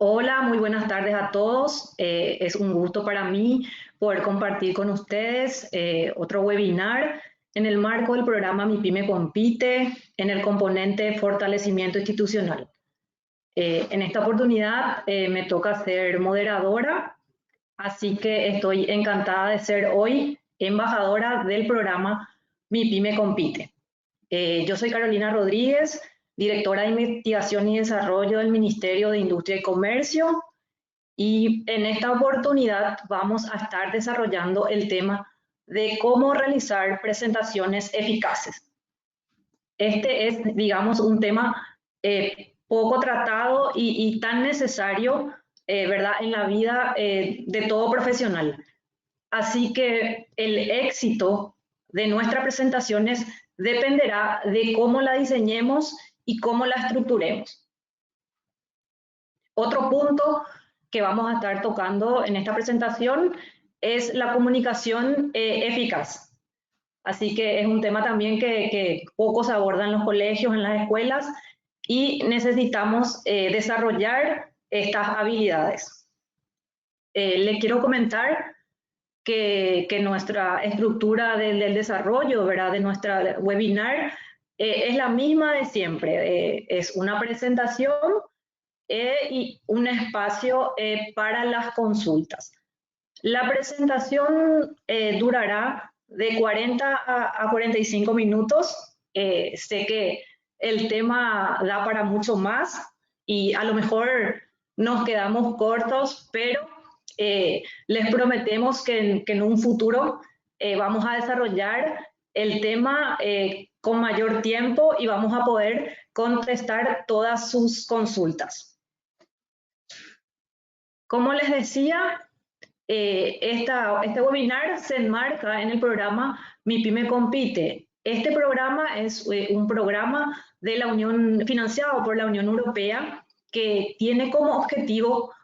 Hola, muy buenas tardes a todos. Es un gusto para mí poder compartir con ustedes otro webinar en el marco del programa Mi Pyme Compite en el componente Fortalecimiento Institucional. En esta oportunidad me toca ser moderadora, así que estoy encantada de ser hoy embajadora del programa Mi Pyme Compite. Yo soy Carolina Rodríguez, directora de Investigación y Desarrollo del Ministerio de Industria y Comercio, y en esta oportunidad vamos a estar desarrollando el tema de cómo realizar presentaciones eficaces. Este es, digamos, un tema poco tratado y tan necesario, ¿verdad?, en la vida de todo profesional. Así que el éxito de nuestras presentaciones dependerá de cómo la diseñemos y cómo la estructuremos. Otro punto que vamos a estar tocando en esta presentación es la comunicación eficaz. Así que es un tema también que pocos abordan en los colegios, en las escuelas, y necesitamos desarrollar estas habilidades. Le quiero comentar que nuestra estructura del desarrollo, ¿verdad?, de nuestra webinar es la misma de siempre. Es una presentación y un espacio para las consultas. La presentación durará de 40 a 45 minutos. Sé que el tema da para mucho más y a lo mejor nos quedamos cortos, pero les prometemos que en un futuro vamos a desarrollar el tema con mayor tiempo y vamos a poder contestar todas sus consultas. Como les decía, este webinar se enmarca en el programa Mi Pyme Compite. Este programa es un programa de la Unión, financiado por la Unión Europea, que tiene como objetivo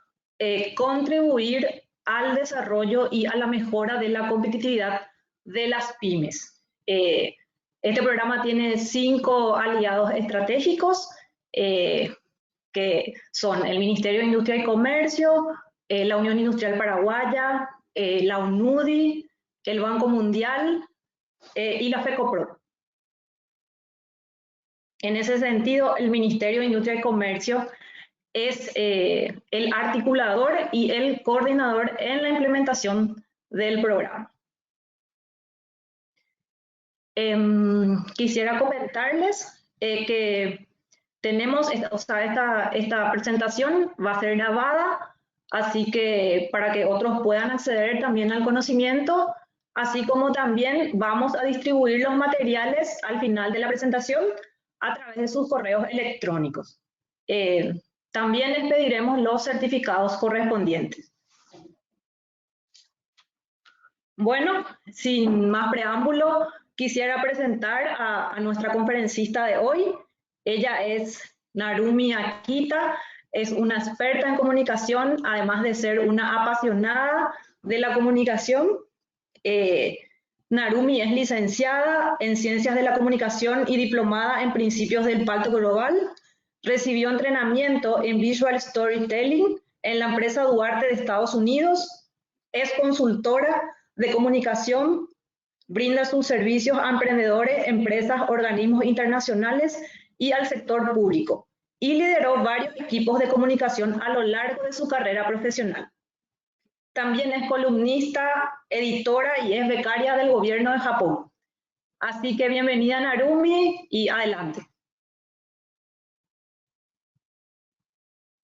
contribuir al desarrollo y a la mejora de la competitividad de las pymes. Este programa tiene 5 aliados estratégicos, que son el Ministerio de Industria y Comercio, la Unión Industrial Paraguaya, la UNUDI, el Banco Mundial y la FECOPRO. En ese sentido, el Ministerio de Industria y Comercio es el articulador y el coordinador en la implementación del programa. Quisiera comentarles que tenemos, esta presentación va a ser grabada, así que para que otros puedan acceder también al conocimiento, así como también vamos a distribuir los materiales al final de la presentación a través de sus correos electrónicos. También les pediremos los certificados correspondientes. Bueno, sin más preámbulo, quisiera presentar a nuestra conferencista de hoy. Ella es Narumi Akita, es una experta en comunicación, además de ser una apasionada de la comunicación. Narumi es licenciada en Ciencias de la Comunicación y diplomada en Principios del Pacto Global. Recibió entrenamiento en Visual Storytelling en la empresa Duarte de Estados Unidos. Es consultora de comunicación, brinda sus servicios a emprendedores, empresas, organismos internacionales y al sector público, y lideró varios equipos de comunicación a lo largo de su carrera profesional. También es columnista, editora y es becaria del gobierno de Japón. Así que bienvenida, Narumi, y adelante.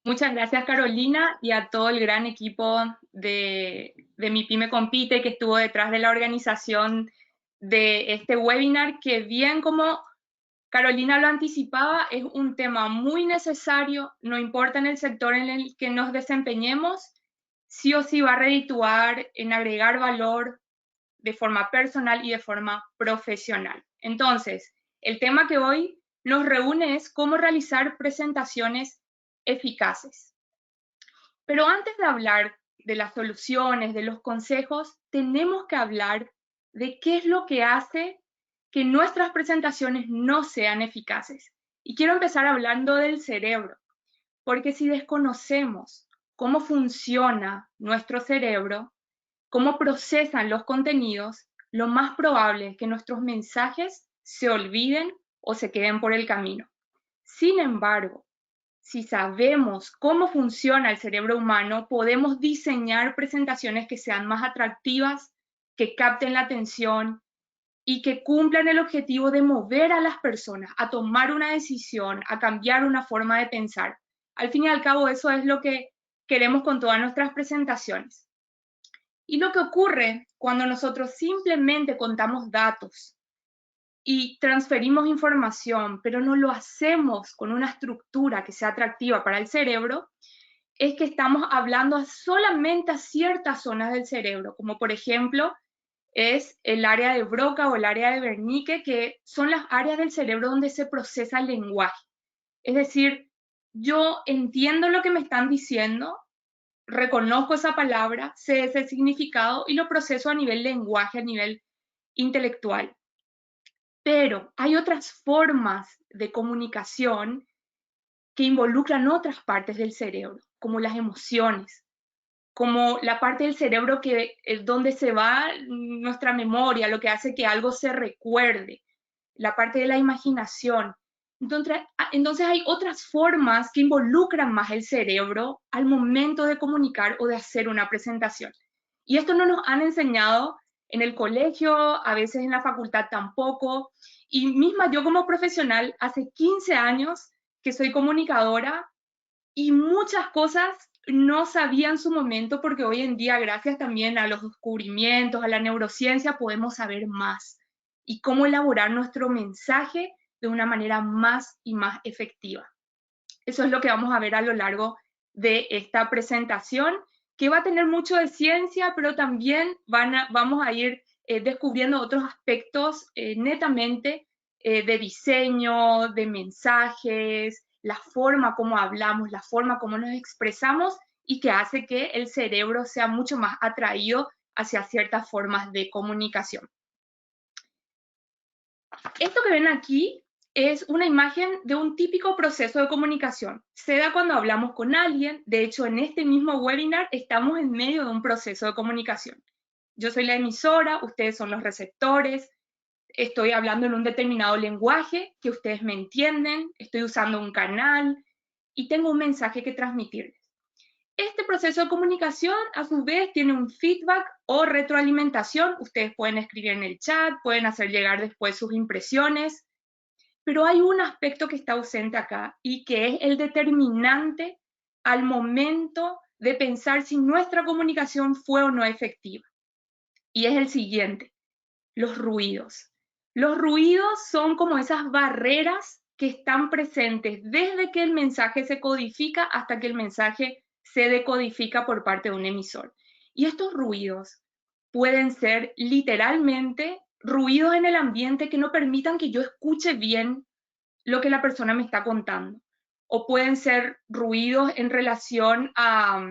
Muchas gracias, Carolina, y a todo el gran equipo de Mi Pyme Compite que estuvo detrás de la organización de este webinar, que bien como Carolina lo anticipaba, es un tema muy necesario, no importa en el sector en el que nos desempeñemos, sí o sí va a redituar en agregar valor de forma personal y de forma profesional. Entonces, el tema que hoy nos reúne es cómo realizar presentaciones eficaces. Pero antes de hablar de las soluciones, de los consejos, tenemos que hablar de qué es lo que hace que nuestras presentaciones no sean eficaces. Y quiero empezar hablando del cerebro, porque si desconocemos cómo funciona nuestro cerebro, cómo procesan los contenidos, lo más probable es que nuestros mensajes se olviden o se queden por el camino. Sin embargo, si sabemos cómo funciona el cerebro humano, podemos diseñar presentaciones que sean más atractivas, que capten la atención y que cumplan el objetivo de mover a las personas a tomar una decisión, a cambiar una forma de pensar. Al fin y al cabo, eso es lo que queremos con todas nuestras presentaciones. Y lo que ocurre cuando nosotros simplemente contamos datos y transferimos información, pero no lo hacemos con una estructura que sea atractiva para el cerebro, es que estamos hablando solamente a ciertas zonas del cerebro, como por ejemplo es el área de Broca o el área de Wernicke, que son las áreas del cerebro donde se procesa el lenguaje. Es decir, yo entiendo lo que me están diciendo, reconozco esa palabra, sé ese significado y lo proceso a nivel lenguaje, a nivel intelectual. Pero hay otras formas de comunicación que involucran otras partes del cerebro, como las emociones, como la parte del cerebro que es donde se va nuestra memoria, lo que hace que algo se recuerde, la parte de la imaginación. Entonces hay otras formas que involucran más el cerebro al momento de comunicar o de hacer una presentación. Y esto no nos han enseñado en el colegio, a veces en la facultad tampoco. Y misma yo como profesional, hace 15 años que soy comunicadora y muchas cosas no sabía en su momento porque hoy en día, gracias también a los descubrimientos, a la neurociencia, podemos saber más y cómo elaborar nuestro mensaje de una manera más y más efectiva. Eso es lo que vamos a ver a lo largo de esta presentación, que va a tener mucho de ciencia, pero también vamos a ir descubriendo otros aspectos netamente de diseño, de mensajes, la forma como hablamos, la forma como nos expresamos y que hace que el cerebro sea mucho más atraído hacia ciertas formas de comunicación. Esto que ven aquí es una imagen de un típico proceso de comunicación. Se da cuando hablamos con alguien. De hecho, en este mismo webinar estamos en medio de un proceso de comunicación. Yo soy la emisora, ustedes son los receptores, estoy hablando en un determinado lenguaje que ustedes me entienden, estoy usando un canal y tengo un mensaje que transmitirles. Este proceso de comunicación, a su vez, tiene un feedback o retroalimentación. Ustedes pueden escribir en el chat, pueden hacer llegar después sus impresiones, pero hay un aspecto que está ausente acá y que es el determinante al momento de pensar si nuestra comunicación fue o no efectiva. Y es el siguiente: los ruidos. Los ruidos son como esas barreras que están presentes desde que el mensaje se codifica hasta que el mensaje se decodifica por parte de un emisor. Y estos ruidos pueden ser literalmente ruidos en el ambiente que no permitan que yo escuche bien lo que la persona me está contando. O pueden ser ruidos en relación a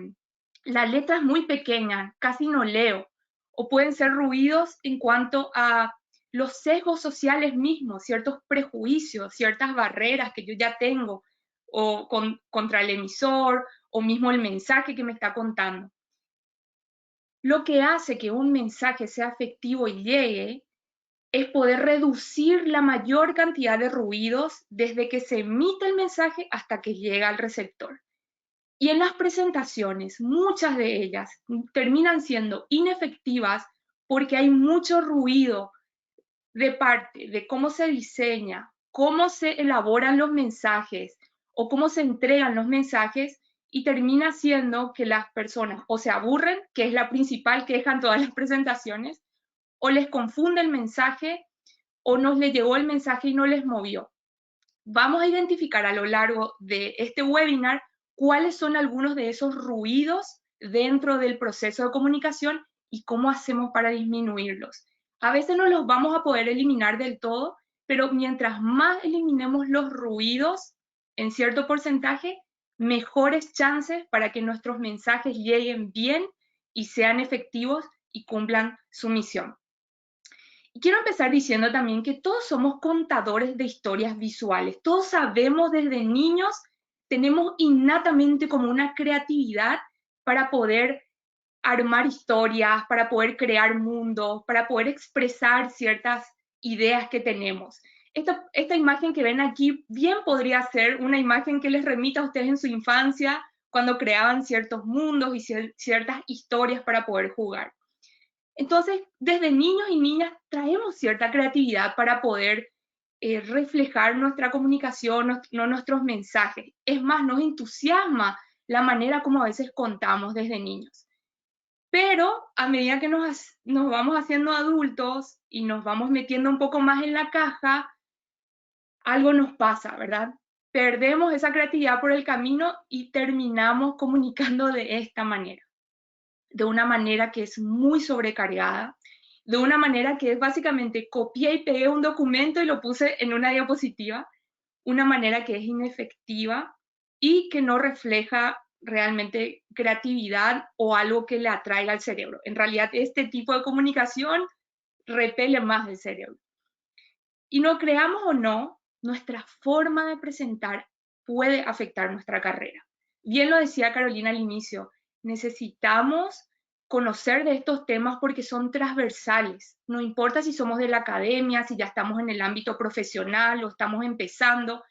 la letra es muy pequeña, casi no leo. O pueden ser ruidos en cuanto a los sesgos sociales mismos, ciertos prejuicios, ciertas barreras que yo ya tengo o contra el emisor o mismo el mensaje que me está contando. Lo que hace que un mensaje sea efectivo y llegue es poder reducir la mayor cantidad de ruidos desde que se emite el mensaje hasta que llega al receptor. Y en las presentaciones, muchas de ellas terminan siendo inefectivas porque hay mucho ruido de parte de cómo se diseña, cómo se elaboran los mensajes o cómo se entregan los mensajes, y termina siendo que las personas o se aburren, que es la principal queja en todas las presentaciones, o les confunde el mensaje o no les llegó el mensaje y no les movió. Vamos a identificar a lo largo de este webinar cuáles son algunos de esos ruidos dentro del proceso de comunicación y cómo hacemos para disminuirlos. A veces no los vamos a poder eliminar del todo, pero mientras más eliminemos los ruidos en cierto porcentaje, mejores chances para que nuestros mensajes lleguen bien y sean efectivos y cumplan su misión. Y quiero empezar diciendo también que todos somos contadores de historias visuales. Todos sabemos desde niños tenemos innatamente como una creatividad para poder armar historias, para poder crear mundos, para poder expresar ciertas ideas que tenemos. Esta imagen que ven aquí bien podría ser una imagen que les remita a ustedes en su infancia, cuando creaban ciertos mundos y ciertas historias para poder jugar. Entonces, desde niños y niñas traemos cierta creatividad para poder reflejar nuestra comunicación, nuestros mensajes. Es más, nos entusiasma la manera como a veces contamos desde niños. Pero a medida que nos vamos haciendo adultos y nos vamos metiendo un poco más en la caja, algo nos pasa, ¿verdad? Perdemos esa creatividad por el camino y terminamos comunicando de esta manera, de una manera que es muy sobrecargada, de una manera que es básicamente copié y pegué un documento y lo puse en una diapositiva, una manera que es inefectiva y que no refleja realmente creatividad o algo que le atraiga al cerebro. En realidad, este tipo de comunicación repele más el cerebro. Y no creamos o no, nuestra forma de presentar puede afectar nuestra carrera. Bien lo decía Carolina al inicio, necesitamos conocer de estos temas porque son transversales. No importa si somos de la academia, si ya estamos en el ámbito profesional o estamos empezando,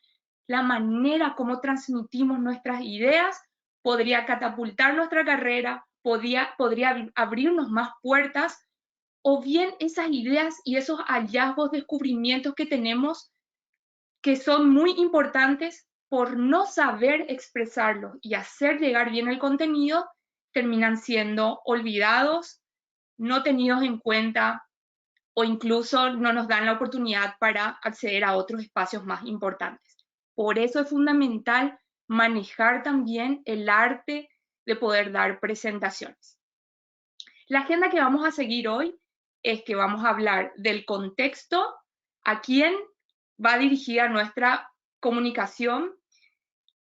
la manera como transmitimos nuestras ideas podría catapultar nuestra carrera, podría abrirnos más puertas, o bien esas ideas y esos hallazgos, descubrimientos que tenemos que son muy importantes por no saber expresarlos y hacer llegar bien el contenido, terminan siendo olvidados, no tenidos en cuenta o incluso no nos dan la oportunidad para acceder a otros espacios más importantes. Por eso es fundamental manejar también el arte de poder dar presentaciones. La agenda que vamos a seguir hoy es que vamos a hablar del contexto, a quién va dirigida nuestra comunicación,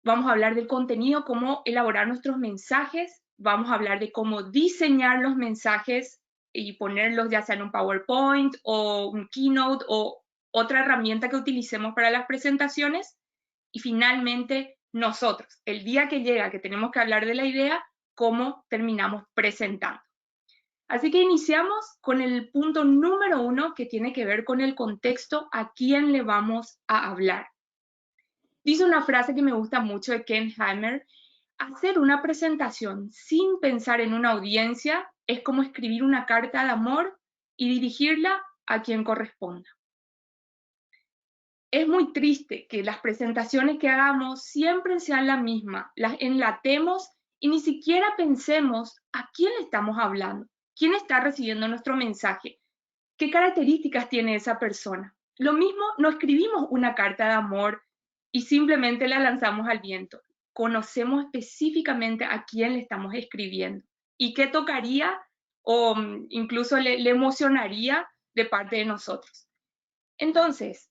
vamos a hablar del contenido, cómo elaborar nuestros mensajes, vamos a hablar de cómo diseñar los mensajes y ponerlos ya sea en un PowerPoint o un Keynote o otra herramienta que utilicemos para las presentaciones. Y finalmente, nosotros, el día que llega que tenemos que hablar de la idea, cómo terminamos presentando. Así que iniciamos con el punto número 1 que tiene que ver con el contexto, a quién le vamos a hablar. Dice una frase que me gusta mucho de Ken Hammer: hacer una presentación sin pensar en una audiencia es como escribir una carta de amor y dirigirla a quien corresponda. Es muy triste que las presentaciones que hagamos siempre sean la misma, las enlatemos y ni siquiera pensemos a quién le estamos hablando, quién está recibiendo nuestro mensaje, qué características tiene esa persona. Lo mismo, no escribimos una carta de amor y simplemente la lanzamos al viento. Conocemos específicamente a quién le estamos escribiendo y qué tocaría o incluso le emocionaría de parte de nosotros. Entonces,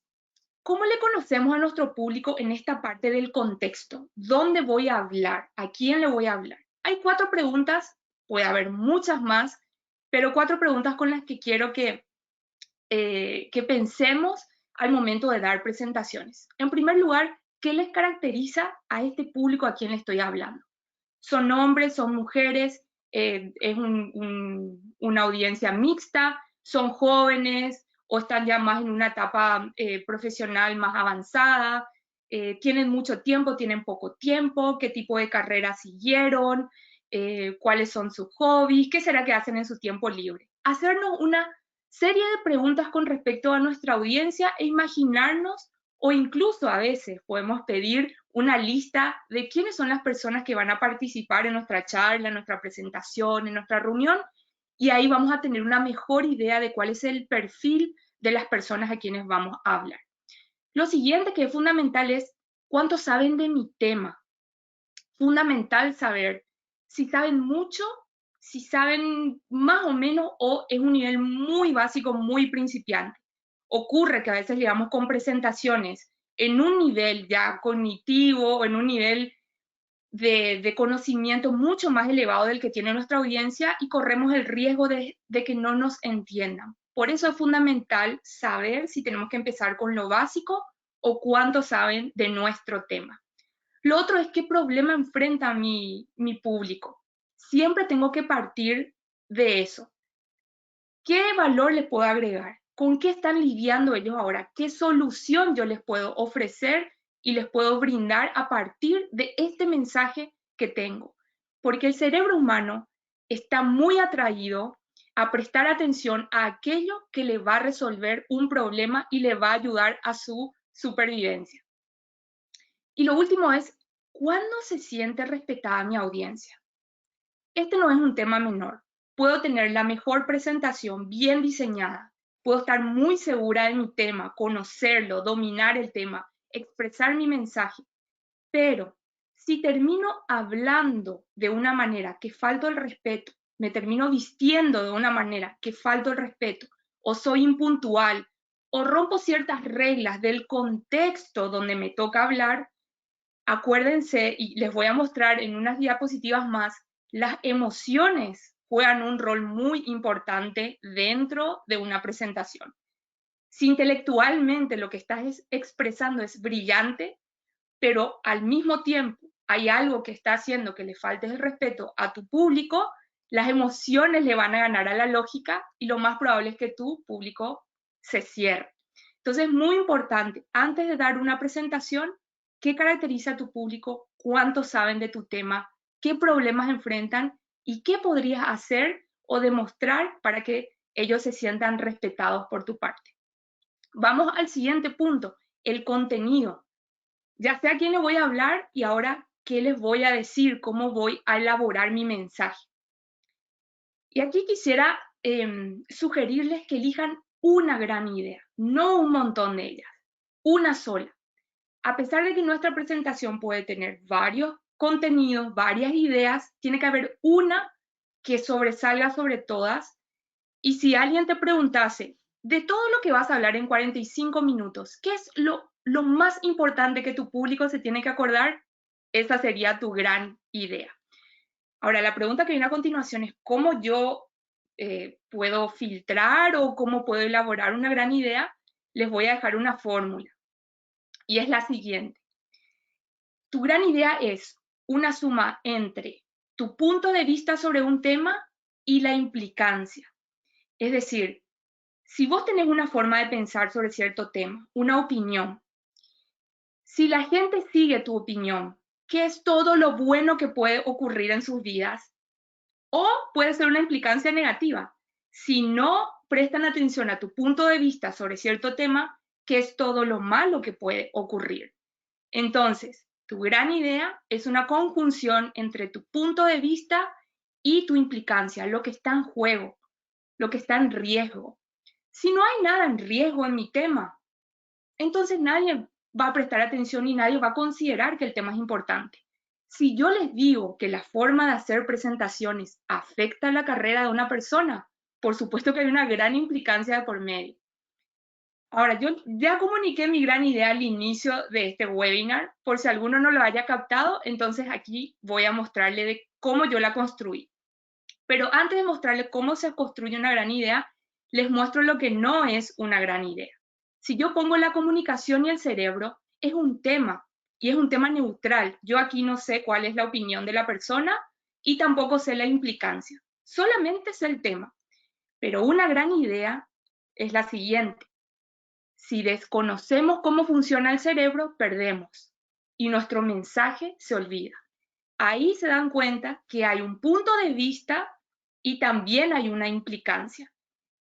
¿cómo le conocemos a nuestro público en esta parte del contexto? ¿Dónde voy a hablar? ¿A quién le voy a hablar? Hay 4 preguntas, puede haber muchas más, pero 4 preguntas con las que quiero que pensemos al momento de dar presentaciones. En primer lugar, ¿qué les caracteriza a este público a quien le estoy hablando? ¿Son hombres, son mujeres? ¿Es una audiencia mixta? ¿Son jóvenes o están ya más en una etapa profesional más avanzada? ¿Tienen mucho tiempo, tienen poco tiempo? ¿Qué tipo de carrera siguieron? ¿Cuáles son sus hobbies? ¿Qué será que hacen en su tiempo libre? Hacernos una serie de preguntas con respecto a nuestra audiencia e imaginarnos, o incluso a veces podemos pedir una lista de quiénes son las personas que van a participar en nuestra charla, en nuestra presentación, en nuestra reunión, y ahí vamos a tener una mejor idea de cuál es el perfil de las personas a quienes vamos a hablar. Lo siguiente que es fundamental es cuánto saben de mi tema. Fundamental saber si saben mucho, si saben más o menos o es un nivel muy básico, muy principiante. Ocurre que a veces llegamos con presentaciones en un nivel ya cognitivo o en un nivel de conocimiento mucho más elevado del que tiene nuestra audiencia y corremos el riesgo de que no nos entiendan. Por eso es fundamental saber si tenemos que empezar con lo básico o cuánto saben de nuestro tema. Lo otro es qué problema enfrenta mi público. Siempre tengo que partir de eso. ¿Qué valor les puedo agregar? ¿Con qué están lidiando ellos ahora? ¿Qué solución yo les puedo ofrecer y les puedo brindar a partir de este mensaje que tengo? Porque el cerebro humano está muy atraído a prestar atención a aquello que le va a resolver un problema y le va a ayudar a su supervivencia. Y lo último es, ¿cuándo se siente respetada mi audiencia? Este no es un tema menor. Puedo tener la mejor presentación bien diseñada, puedo estar muy segura de mi tema, conocerlo, dominar el tema, expresar mi mensaje, pero si termino hablando de una manera que falto el respeto, me termino vistiendo de una manera que falto el respeto, o soy impuntual, o rompo ciertas reglas del contexto donde me toca hablar, acuérdense, y les voy a mostrar en unas diapositivas más, las emociones juegan un rol muy importante dentro de una presentación. Si intelectualmente lo que estás expresando es brillante, pero al mismo tiempo hay algo que está haciendo que le faltes el respeto a tu público, las emociones le van a ganar a la lógica y lo más probable es que tu público se cierre. Entonces es muy importante, antes de dar una presentación, ¿qué caracteriza a tu público? ¿Cuántos saben de tu tema? ¿Qué problemas enfrentan? ¿Y qué podrías hacer o demostrar para que ellos se sientan respetados por tu parte? Vamos al siguiente punto, el contenido. Ya sé a quién le voy a hablar y ahora qué les voy a decir, cómo voy a elaborar mi mensaje. Y aquí quisiera sugerirles que elijan una gran idea, no un montón de ellas, una sola. A pesar de que nuestra presentación puede tener varios contenidos, varias ideas, tiene que haber una que sobresalga sobre todas. Y si alguien te preguntase, de todo lo que vas a hablar en 45 minutos, ¿qué es lo más importante que tu público se tiene que acordar? Esa sería tu gran idea. Ahora, la pregunta que viene a continuación es cómo yo puedo filtrar o cómo puedo elaborar una gran idea. Les voy a dejar una fórmula y es la siguiente. Tu gran idea es una suma entre tu punto de vista sobre un tema y la implicancia. Es decir, si vos tenés una forma de pensar sobre cierto tema, una opinión, si la gente sigue tu opinión, ¿qué es todo lo bueno que puede ocurrir en sus vidas? O puede ser una implicancia negativa. Si no prestan atención a tu punto de vista sobre cierto tema, ¿qué es todo lo malo que puede ocurrir? Entonces, tu gran idea es una conjunción entre tu punto de vista y tu implicancia, lo que está en juego, lo que está en riesgo. Si no hay nada en riesgo en mi tema, entonces nadie va a prestar atención y nadie va a considerar que el tema es importante. Si yo les digo que la forma de hacer presentaciones afecta la carrera de una persona, por supuesto que hay una gran implicancia de por medio. Ahora, yo ya comuniqué mi gran idea al inicio de este webinar, por si alguno no lo haya captado, entonces aquí voy a mostrarle de cómo yo la construí. Pero antes de mostrarles cómo se construye una gran idea, les muestro lo que no es una gran idea. Si yo pongo la comunicación y el cerebro, es un tema, y es un tema neutral. Yo aquí no sé cuál es la opinión de la persona y tampoco sé la implicancia. Solamente sé el tema. Pero una gran idea es la siguiente. Si desconocemos cómo funciona el cerebro, perdemos y nuestro mensaje se olvida. Ahí se dan cuenta que hay un punto de vista y también hay una implicancia.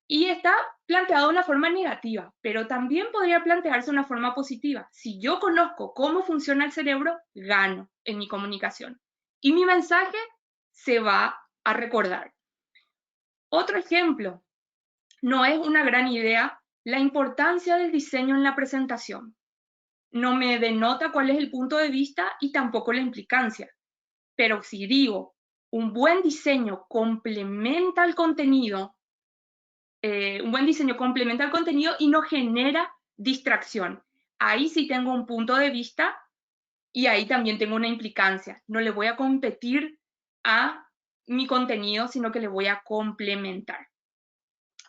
Y está planteado de una forma negativa, pero también podría plantearse de una forma positiva. Si yo conozco cómo funciona el cerebro, gano en mi comunicación. Y mi mensaje se va a recordar. Otro ejemplo, no es una gran idea la importancia del diseño en la presentación. No me denota cuál es el punto de vista y tampoco la implicancia. Pero si digo, un buen diseño complementa el contenido, un buen diseño complementa el contenido y no genera distracción. Ahí sí tengo un punto de vista y ahí también tengo una implicancia. No le voy a competir a mi contenido, sino que le voy a complementar.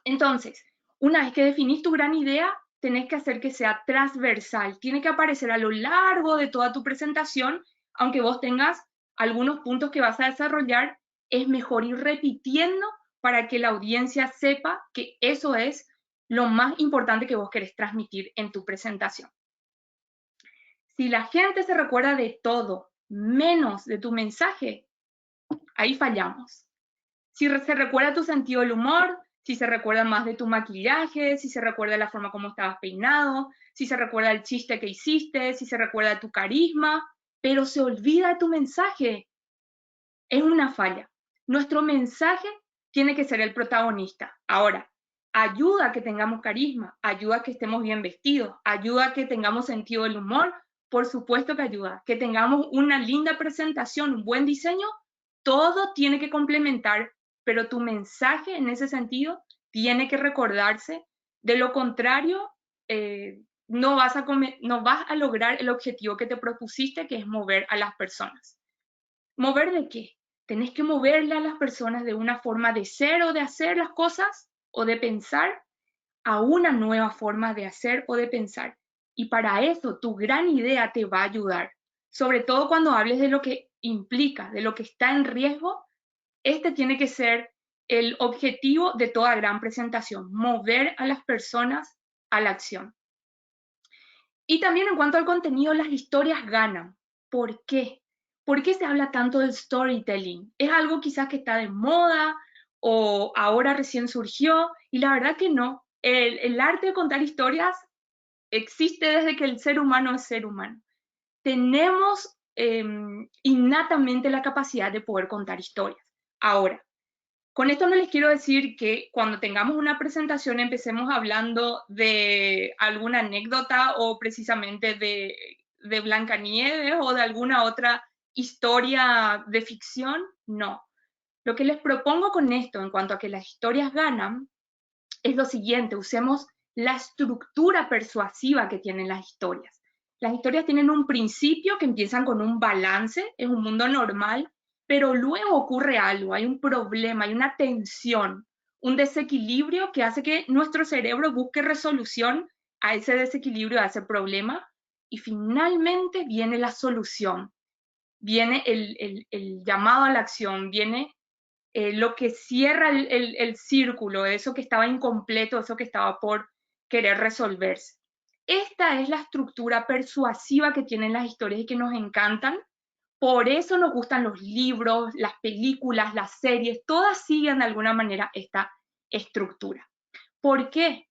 Entonces, una vez que definís tu gran idea, tenés que hacer que sea transversal. Tiene que aparecer a lo largo de toda tu presentación aunque vos tengas algunos puntos que vas a desarrollar, es mejor ir repitiendo para que la audiencia sepa que eso es lo más importante que vos querés transmitir en tu presentación. Si la gente se recuerda de todo, menos de tu mensaje, ahí fallamos. Si se recuerda tu sentido del humor, si se recuerda más de tu maquillaje, si se recuerda la forma como estabas peinado, si se recuerda el chiste que hiciste, si se recuerda de tu carisma, pero se olvida de tu mensaje, es una falla. Nuestro mensaje tiene que ser el protagonista. Ahora, ayuda a que tengamos carisma, ayuda a que estemos bien vestidos, ayuda a que tengamos sentido del humor, por supuesto que ayuda. Que tengamos una linda presentación, un buen diseño, todo tiene que complementar, pero tu mensaje en ese sentido tiene que recordarse. De lo contrario, no vas a lograr el objetivo que te propusiste, que es mover a las personas. ¿Mover de qué? Tenés que moverle a las personas de una forma de ser o de hacer las cosas o de pensar a una nueva forma de hacer o de pensar. Y para eso tu gran idea te va a ayudar. Sobre todo cuando hables de lo que implica, de lo que está en riesgo, este tiene que ser el objetivo de toda gran presentación, mover a las personas a la acción. Y también en cuanto al contenido, las historias ganan. ¿Por qué? ¿Por qué se habla tanto del storytelling? ¿Es algo quizás que está de moda o ahora recién surgió? Y la verdad que no. El arte de contar historias existe desde que el ser humano es ser humano. Tenemos innatamente la capacidad de poder contar historias. Ahora, con esto no les quiero decir que cuando tengamos una presentación empecemos hablando de alguna anécdota o precisamente de Blancanieves o de alguna otra historia de ficción. No. Lo que les propongo con esto en cuanto a que las historias ganan es lo siguiente: usemos la estructura persuasiva que tienen las historias. Las historias tienen un principio que empiezan con un balance, es un mundo normal, pero luego ocurre algo, hay un problema, hay una tensión, un desequilibrio que hace que nuestro cerebro busque resolución a ese desequilibrio, a ese problema, y finalmente viene la solución, viene el llamado a la acción, viene lo que cierra el círculo, eso que estaba incompleto, eso que estaba por querer resolverse. Esta es la estructura persuasiva que tienen las historias y que nos encantan. Por eso nos gustan los libros, las películas, las series, todas siguen de alguna manera esta estructura. ¿Por qué?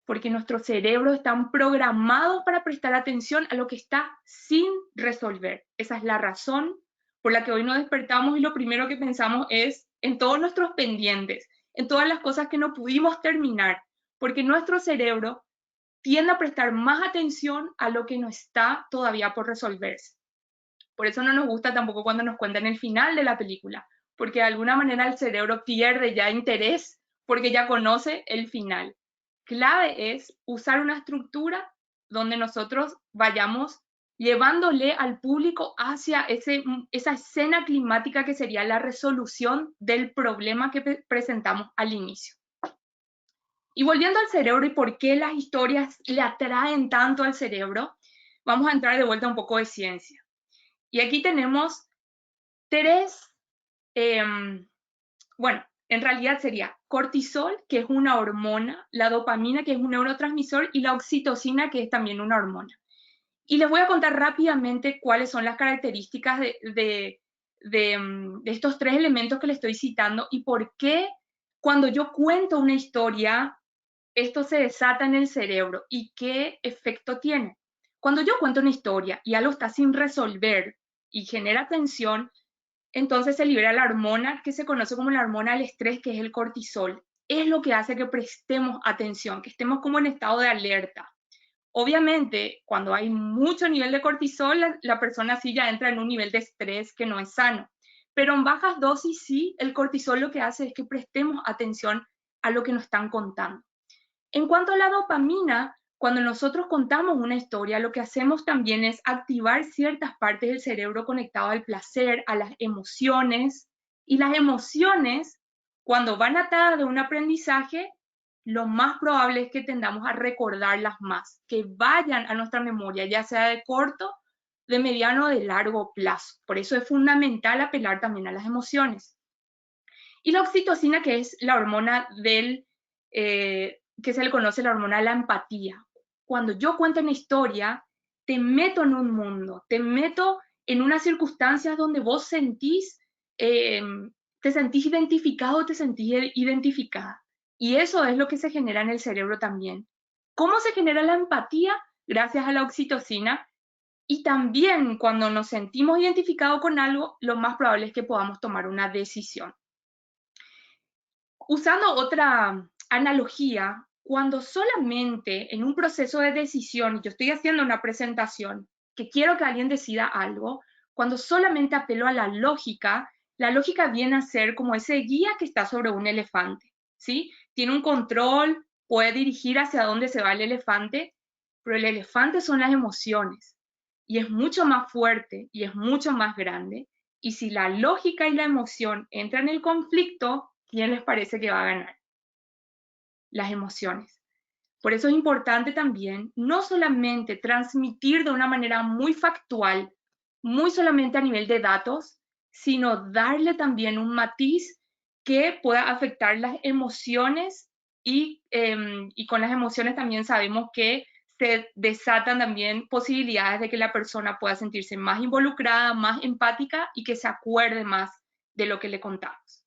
Porque nuestros cerebros están programados para prestar atención a lo que está sin resolver. Esa es la razón por la que hoy nos despertamos y lo primero que pensamos es en todos nuestros pendientes, en todas las cosas que no pudimos terminar, porque nuestro cerebro tiende a prestar más atención a lo que no está todavía por resolverse. Por eso no nos gusta tampoco cuando nos cuentan el final de la película, porque de alguna manera el cerebro pierde ya interés porque ya conoce el final. Clave es usar una estructura donde nosotros vayamos llevándole al público hacia esa escena climática que sería la resolución del problema que presentamos al inicio. Y volviendo al cerebro y por qué las historias le atraen tanto al cerebro, vamos a entrar de vuelta un poco de ciencia. Y aquí tenemos tres, bueno, en realidad sería cortisol, que es una hormona, la dopamina, que es un neurotransmisor, y la oxitocina, que es también una hormona. Y les voy a contar rápidamente cuáles son las características de estos tres elementos que les estoy citando y por qué cuando yo cuento una historia, esto se desata en el cerebro y qué efecto tiene. Cuando yo cuento una historia y algo está sin resolver y genera tensión, entonces se libera la hormona que se conoce como la hormona del estrés, que es el cortisol. Es lo que hace que prestemos atención, que estemos como en estado de alerta. Obviamente, cuando hay mucho nivel de cortisol, la persona sí ya entra en un nivel de estrés que no es sano. Pero en bajas dosis sí, el cortisol lo que hace es que prestemos atención a lo que nos están contando. En cuanto a la dopamina, cuando nosotros contamos una historia, lo que hacemos también es activar ciertas partes del cerebro conectadas al placer, a las emociones. Y las emociones, cuando van atadas de un aprendizaje, lo más probable es que tendamos a recordarlas más, que vayan a nuestra memoria, ya sea de corto, de mediano o de largo plazo. Por eso es fundamental apelar también a las emociones. Y la oxitocina, que es la hormona que se le conoce la hormona de la empatía. Cuando yo cuento una historia, te meto en un mundo, te meto en unas circunstancias donde vos te sentís identificado, te sentís identificada. Y eso es lo que se genera en el cerebro también. ¿Cómo se genera la empatía? Gracias a la oxitocina. Y también cuando nos sentimos identificados con algo, lo más probable es que podamos tomar una decisión. Usando otra analogía, cuando solamente en un proceso de decisión, yo estoy haciendo una presentación, que quiero que alguien decida algo, cuando solamente apelo a la lógica viene a ser como ese guía que está sobre un elefante, ¿sí? Tiene un control, puede dirigir hacia dónde se va el elefante, pero el elefante son las emociones, y es mucho más fuerte y es mucho más grande, y si la lógica y la emoción entran en el conflicto, ¿quién les parece que va a ganar? Las emociones. Por eso es importante también no solamente transmitir de una manera muy factual, muy solamente a nivel de datos, sino darle también un matiz que pueda afectar las emociones y con las emociones también sabemos que se desatan también posibilidades de que la persona pueda sentirse más involucrada, más empática y que se acuerde más de lo que le contamos.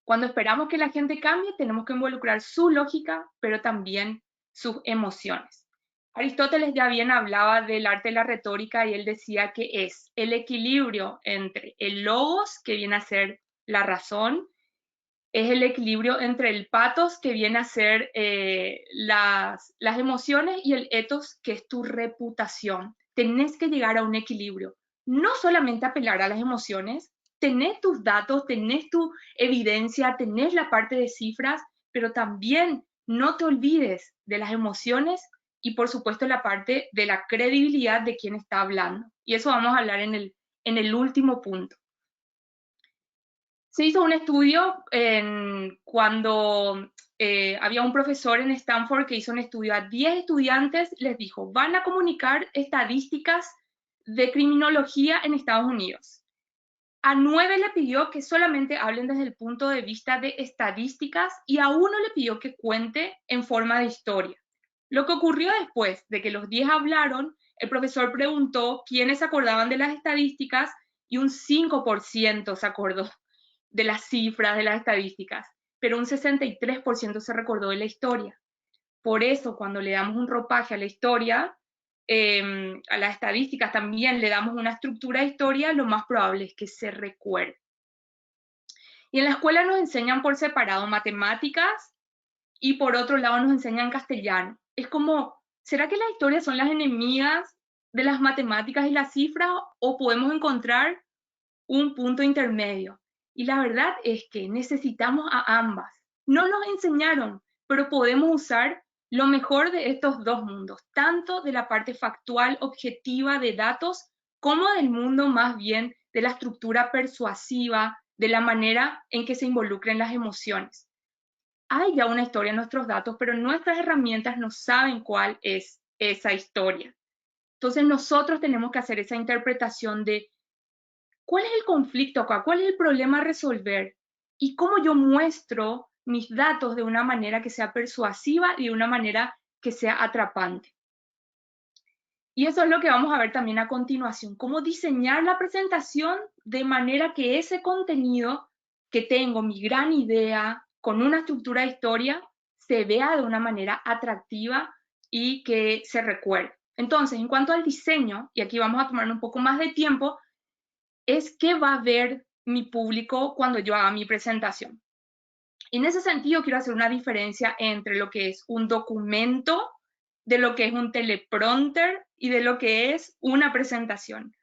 Cuando esperamos que la gente cambie, tenemos que involucrar su lógica, pero también sus emociones. Aristóteles ya bien hablaba del arte de la retórica y él decía que es el equilibrio entre el logos, que viene a ser la razón, es el equilibrio entre el pathos, que viene a ser las emociones, y el ethos, que es tu reputación. Tenés que llegar a un equilibrio. No solamente apelar a las emociones, tenés tus datos, tenés tu evidencia, tenés la parte de cifras, pero también no te olvides de las emociones y por supuesto la parte de la credibilidad de quien está hablando. Y eso vamos a hablar en el último punto. Se hizo un estudio cuando había un profesor en Stanford que hizo un estudio a 10 estudiantes, les dijo, van a comunicar estadísticas de criminología en Estados Unidos. A 9 le pidió que solamente hablen desde el punto de vista de estadísticas y a 1 le pidió que cuente en forma de historia. Lo que ocurrió después de que los 10 hablaron, el profesor preguntó quiénes se acordaban de las estadísticas y un 5% se acordó de las cifras, de las estadísticas, pero un 63% se recordó de la historia. Por eso, cuando le damos un ropaje a la historia, a las estadísticas también le damos una estructura de historia, lo más probable es que se recuerde. Y en la escuela nos enseñan por separado matemáticas y por otro lado nos enseñan castellano. Es como, ¿será que las historias son las enemigas de las matemáticas y las cifras o podemos encontrar un punto intermedio? Y la verdad es que necesitamos a ambas. No nos enseñaron, pero podemos usar lo mejor de estos dos mundos, tanto de la parte factual, objetiva de datos, como del mundo más bien de la estructura persuasiva, de la manera en que se involucran las emociones. Hay ya una historia en nuestros datos, pero nuestras herramientas no saben cuál es esa historia. Entonces nosotros tenemos que hacer esa interpretación de ¿cuál es el conflicto acá? ¿Cuál es el problema a resolver? Y cómo yo muestro mis datos de una manera que sea persuasiva y de una manera que sea atrapante. Y eso es lo que vamos a ver también a continuación, cómo diseñar la presentación de manera que ese contenido que tengo, mi gran idea, con una estructura de historia, se vea de una manera atractiva y que se recuerde. Entonces, en cuanto al diseño, y aquí vamos a tomar un poco más de tiempo, es qué va a ver mi público cuando yo haga mi presentación. En ese sentido, quiero hacer una diferencia entre lo que es un documento, de lo que es un teleprompter y de lo que es una presentación.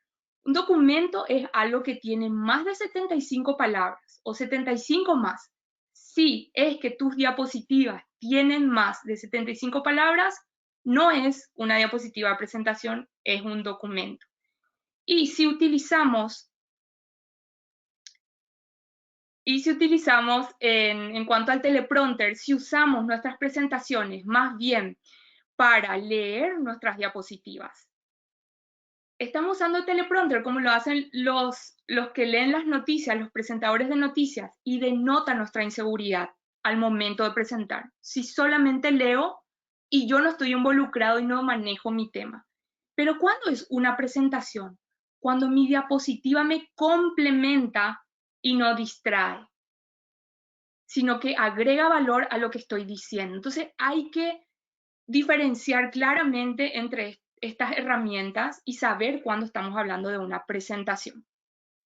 Un documento es algo que tiene más de 75 palabras o 75 más. Si es que tus diapositivas tienen más de 75 palabras, no es una diapositiva de presentación, es un documento. Y si utilizamos en cuanto al teleprompter, si usamos nuestras presentaciones más bien para leer nuestras diapositivas, estamos usando teleprompter como lo hacen los que leen las noticias, los presentadores de noticias, y denota nuestra inseguridad al momento de presentar. Si solamente leo y yo no estoy involucrado y no manejo mi tema. Pero ¿cuándo es una presentación? Cuando mi diapositiva me complementa y no distrae, sino que agrega valor a lo que estoy diciendo. Entonces hay que diferenciar claramente entre estas herramientas y saber cuándo estamos hablando de una presentación.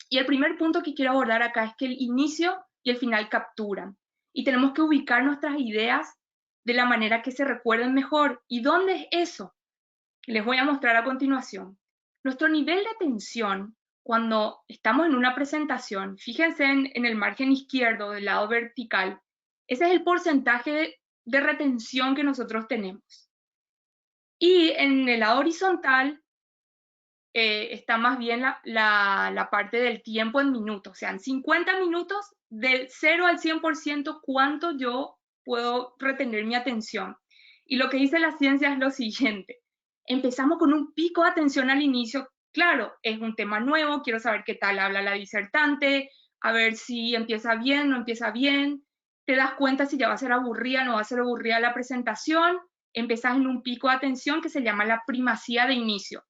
Y el primer punto que quiero abordar acá es que el inicio y el final capturan. Y tenemos que ubicar nuestras ideas de la manera que se recuerden mejor. ¿Y dónde es eso? Les voy a mostrar a continuación. Nuestro nivel de atención cuando estamos en una presentación, fíjense en el margen izquierdo del lado vertical, ese es el porcentaje de retención que nosotros tenemos. Y en el lado horizontal está más bien la parte del tiempo en minutos. O sea, en 50 minutos, del 0 al 100%, ¿cuánto yo puedo retener mi atención? Y lo que dice la ciencia es lo siguiente. Empezamos con un pico de atención al inicio. Claro, es un tema nuevo, quiero saber qué tal habla la disertante, a ver si empieza bien, no empieza bien. Te das cuenta si ya va a ser aburrida, no va a ser aburrida la presentación. Empezás en un pico de atención que se llama la primacía de inicio.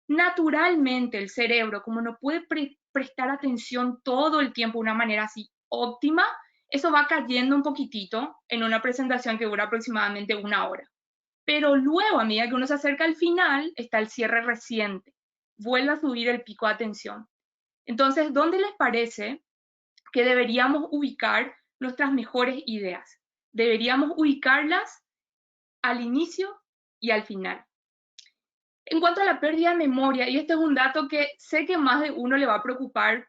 Naturalmente el cerebro, como no puede prestar atención todo el tiempo de una manera así óptima, eso va cayendo un poquitito en una presentación que dura aproximadamente 1 hora. Pero luego, a medida que uno se acerca al final, está el cierre reciente. Vuelve a subir el pico de atención. Entonces, ¿dónde les parece que deberíamos ubicar nuestras mejores ideas? Deberíamos ubicarlas al inicio y al final. En cuanto a la pérdida de memoria, y este es un dato que sé que más de uno le va a preocupar,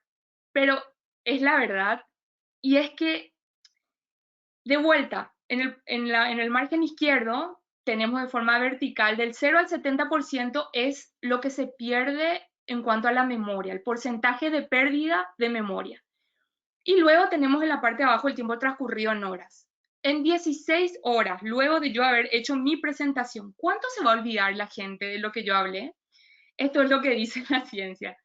pero es la verdad, y es que, de vuelta, en el margen izquierdo tenemos de forma vertical del 0 al 70% es lo que se pierde en cuanto a la memoria, el porcentaje de pérdida de memoria. Y luego tenemos en la parte de abajo el tiempo transcurrido en horas. En 16 horas, luego de yo haber hecho mi presentación, ¿cuánto se va a olvidar la gente de lo que yo hablé? Esto es lo que dice la ciencia.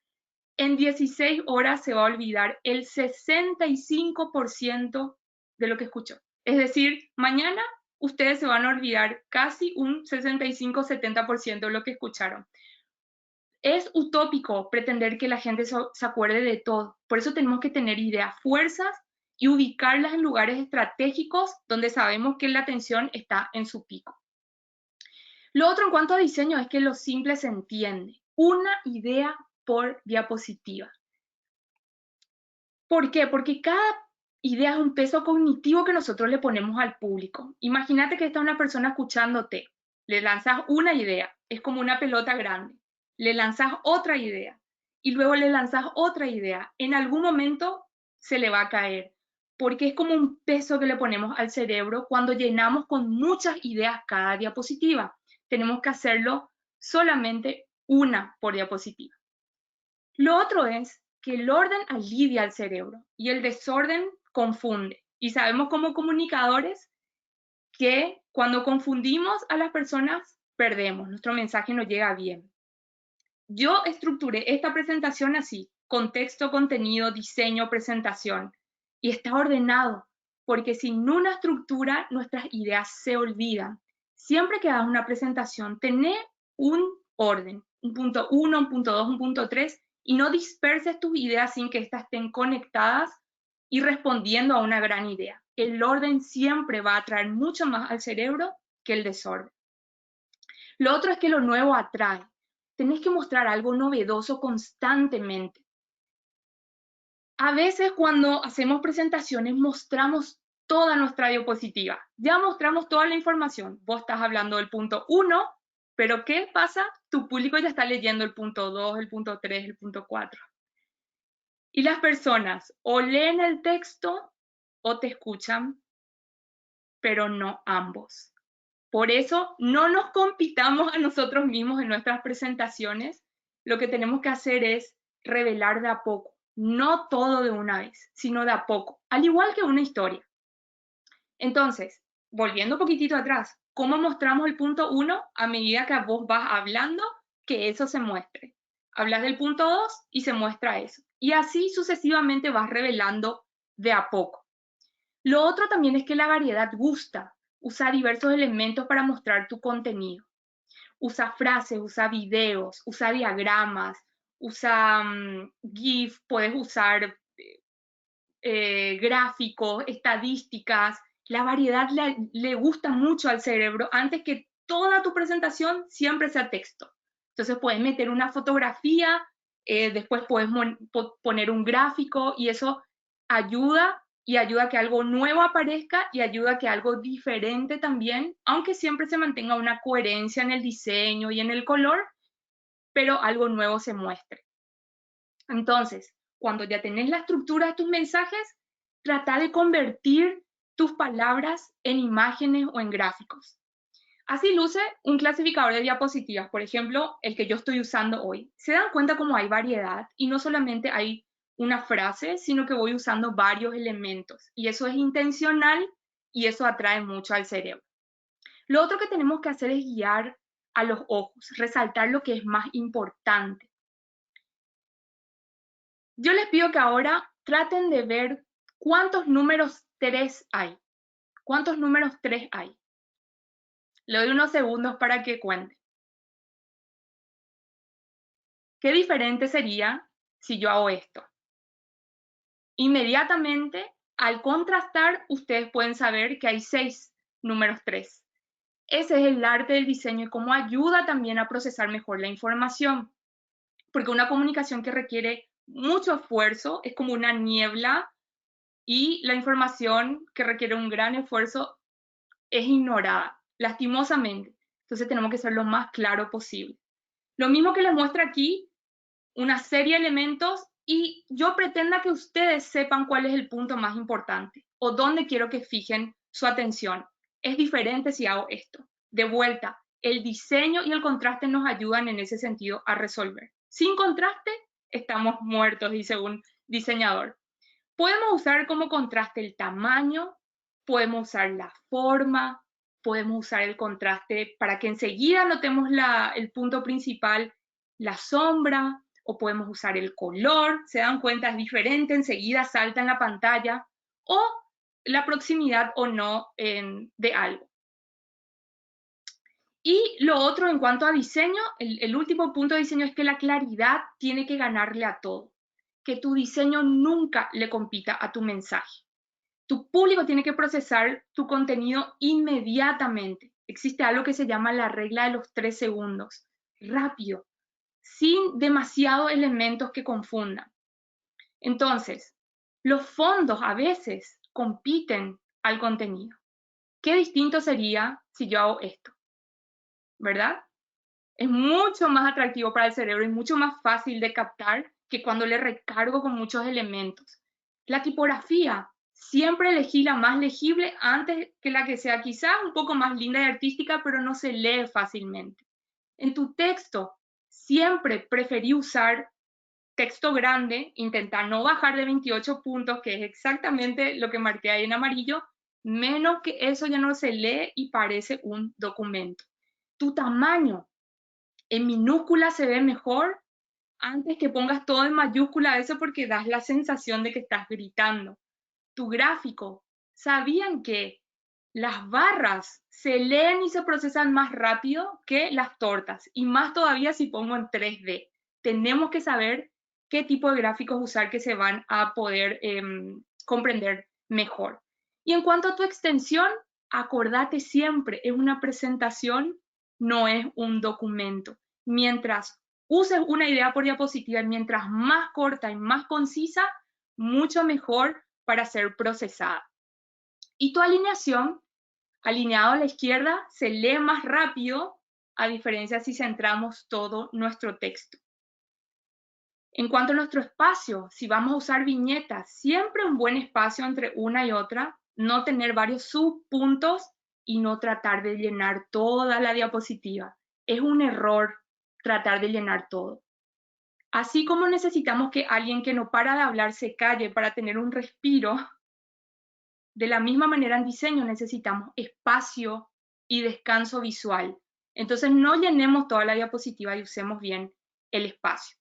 En 16 horas se va a olvidar el 65% de lo que escuchó. Es decir, mañana ustedes se van a olvidar casi un 65-70% de lo que escucharon. Es utópico pretender que la gente se acuerde de todo. Por eso tenemos que tener ideas, fuerzas y ubicarlas en lugares estratégicos donde sabemos que la atención está en su pico. Lo otro en cuanto a diseño es que lo simple se entiende. Una idea por diapositiva. ¿Por qué? Porque cada idea es un peso cognitivo que nosotros le ponemos al público. Imagínate que está una persona escuchándote, le lanzas una idea, es como una pelota grande, le lanzas otra idea y luego le lanzas otra idea. En algún momento se le va a caer, porque es como un peso que le ponemos al cerebro cuando llenamos con muchas ideas cada diapositiva. Tenemos que hacerlo solamente una por diapositiva. Lo otro es que el orden alivia al cerebro y el desorden confunde. Y sabemos como comunicadores que cuando confundimos a las personas, perdemos, nuestro mensaje no llega bien. Yo estructuré esta presentación así, contexto, contenido, diseño, presentación, y está ordenado, porque sin una estructura nuestras ideas se olvidan. Siempre que hagas una presentación, tenés un orden, un punto 1, un punto 2, un punto 3, y no disperses tus ideas sin que éstas estén conectadas y respondiendo a una gran idea. El orden siempre va a atraer mucho más al cerebro que el desorden. Lo otro es que lo nuevo atrae. Tenés que mostrar algo novedoso constantemente. A veces cuando hacemos presentaciones mostramos toda nuestra diapositiva. Ya mostramos toda la información. Vos estás hablando del punto 1, pero ¿qué pasa? Tu público ya está leyendo el punto 2, el punto 3, el punto 4. Y las personas o leen el texto o te escuchan, pero no ambos. Por eso no nos compitamos a nosotros mismos en nuestras presentaciones. Lo que tenemos que hacer es revelar de a poco, no todo de una vez, sino de a poco, al igual que una historia. Entonces, volviendo un poquitito atrás, ¿cómo mostramos el punto 1? A medida que vos vas hablando, que eso se muestre. hablas del punto 2 y se muestra eso. Y así sucesivamente vas revelando de a poco. Lo otro también es que la variedad gusta. Usa diversos elementos para mostrar tu contenido. Usa frases, usa videos, usa diagramas, usa GIF, puedes usar gráficos, estadísticas. La variedad le gusta mucho al cerebro antes que toda tu presentación siempre sea texto. Entonces puedes meter una fotografía, después puedes poner un gráfico y eso ayuda a que algo nuevo aparezca y ayuda a que algo diferente también, aunque siempre se mantenga una coherencia en el diseño y en el color, pero algo nuevo se muestre. Entonces, cuando ya tenés la estructura de tus mensajes, trata de convertir tus palabras en imágenes o en gráficos. Así luce un clasificador de diapositivas, por ejemplo, el que yo estoy usando hoy. Se dan cuenta cómo hay variedad y no solamente hay una frase, sino que voy usando varios elementos. Y eso es intencional y eso atrae mucho al cerebro. Lo otro que tenemos que hacer es guiar a los ojos, resaltar lo que es más importante. Yo les pido que ahora traten de ver cuántos números 3 hay. ¿Cuántos números 3 hay? Le doy unos segundos para que cuente. ¿Qué diferente sería si yo hago esto? Inmediatamente, al contrastar, ustedes pueden saber que hay 6 números 3. Ese es el arte del diseño y cómo ayuda también a procesar mejor la información. Porque una comunicación que requiere mucho esfuerzo es como una niebla y la información que requiere un gran esfuerzo es ignorada, lastimosamente. Entonces tenemos que ser lo más claro posible. Lo mismo que les muestra aquí, una serie de elementos y yo pretenda que ustedes sepan cuál es el punto más importante o dónde quiero que fijen su atención. Es diferente si hago esto. De vuelta, el diseño y el contraste nos ayudan en ese sentido a resolver. Sin contraste, estamos muertos, dice un diseñador. Podemos usar como contraste el tamaño, podemos usar la forma, podemos usar el contraste para que enseguida notemos el punto principal, la sombra, o podemos usar el color, se dan cuenta, es diferente, enseguida salta en la pantalla, o la proximidad o no de algo. Y lo otro en cuanto a diseño, el último punto de diseño es que la claridad tiene que ganarle a todo. Que tu diseño nunca le compita a tu mensaje. Tu público tiene que procesar tu contenido inmediatamente. Existe algo que se llama la regla de los 3 segundos. Rápido, sin demasiados elementos que confundan. Entonces, los fondos a veces compiten al contenido. ¿Qué distinto sería si yo hago esto? ¿Verdad? Es mucho más atractivo para el cerebro y mucho más fácil de captar que cuando le recargo con muchos elementos. La tipografía, siempre elegí la más legible antes que la que sea quizás un poco más linda y artística, pero no se lee fácilmente. En tu texto, siempre preferí usar texto grande, intentar no bajar de 28 puntos, que es exactamente lo que marqué ahí en amarillo, menos que eso ya no se lee y parece un documento. Tu tamaño, en minúscula se ve mejor antes que pongas todo en mayúscula a veces porque das la sensación de que estás gritando. Tu gráfico, ¿sabían que las barras se leen y se procesan más rápido que las tortas? Y más todavía si pongo en 3D. Tenemos que saber qué tipo de gráficos usar que se van a poder comprender mejor. Y en cuanto a tu extensión, acordate siempre, es una presentación, no es un documento. Mientras uses una idea por diapositiva, mientras más corta y más concisa, mucho mejor para ser procesada. Y tu alineación, alineado a la izquierda, se lee más rápido, a diferencia si centramos todo nuestro texto. En cuanto a nuestro espacio, si vamos a usar viñetas, siempre un buen espacio entre una y otra, no tener varios subpuntos y no tratar de llenar toda la diapositiva. Es un error tratar de llenar todo. Así como necesitamos que alguien que no para de hablar se calle para tener un respiro, de la misma manera en diseño necesitamos espacio y descanso visual. Entonces no llenemos toda la diapositiva y usemos bien el espacio.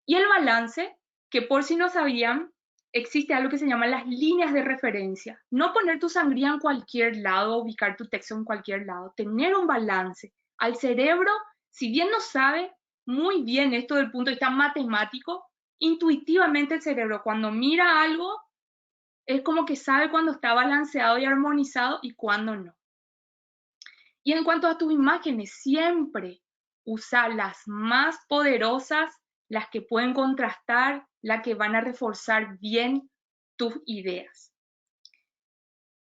Y el balance, que por si no sabían, existe algo que se llama las líneas de referencia. No poner tu sangría en cualquier lado, ubicar tu texto en cualquier lado, tener un balance. Al cerebro, si bien no sabe muy bien esto del punto de vista matemático, intuitivamente el cerebro cuando mira algo es como que sabe cuando está balanceado y armonizado y cuando no. Y en cuanto a tus imágenes, siempre usa las más poderosas, las que pueden contrastar, las que van a reforzar bien tus ideas.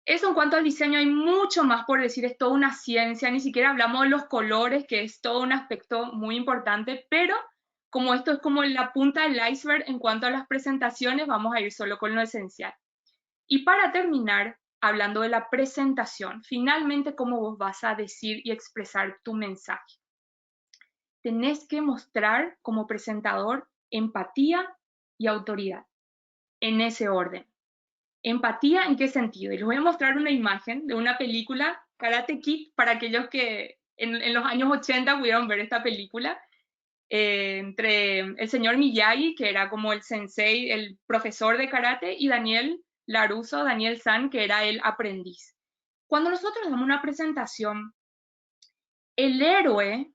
Eso en cuanto al diseño, hay mucho más por decir, es toda una ciencia, ni siquiera hablamos de los colores, que es todo un aspecto muy importante, pero como esto es como la punta del iceberg en cuanto a las presentaciones, vamos a ir solo con lo esencial. Y para terminar, hablando de la presentación, finalmente cómo vos vas a decir y expresar tu mensaje. Tenés que mostrar como presentador empatía y autoridad, en ese orden. ¿Empatía en qué sentido? Y les voy a mostrar una imagen de una película, Karate Kid, para aquellos que en los años 80 pudieron ver esta película, entre el señor Miyagi, que era como el sensei, el profesor de karate, y Daniel LaRusso, Daniel San, que era el aprendiz. Cuando nosotros damos una presentación, el héroe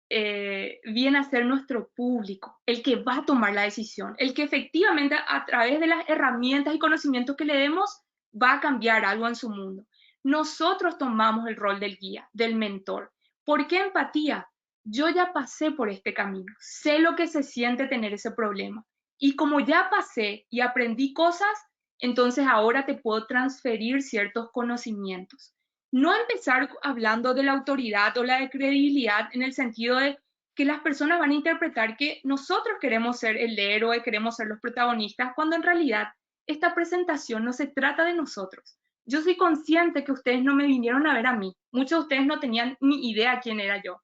viene a ser nuestro público, el que va a tomar la decisión, el que efectivamente a través de las herramientas y conocimientos que le demos va a cambiar algo en su mundo. Nosotros tomamos el rol del guía, del mentor. ¿Por qué empatía? Yo ya pasé por este camino, sé lo que se siente tener ese problema. Y como ya pasé y aprendí cosas, entonces ahora te puedo transferir ciertos conocimientos. No empezar hablando de la autoridad o la de credibilidad en el sentido de que las personas van a interpretar que nosotros queremos ser el héroe, queremos ser los protagonistas, cuando en realidad esta presentación no se trata de nosotros. Yo soy consciente que ustedes no me vinieron a ver a mí. Muchos de ustedes no tenían ni idea quién era yo.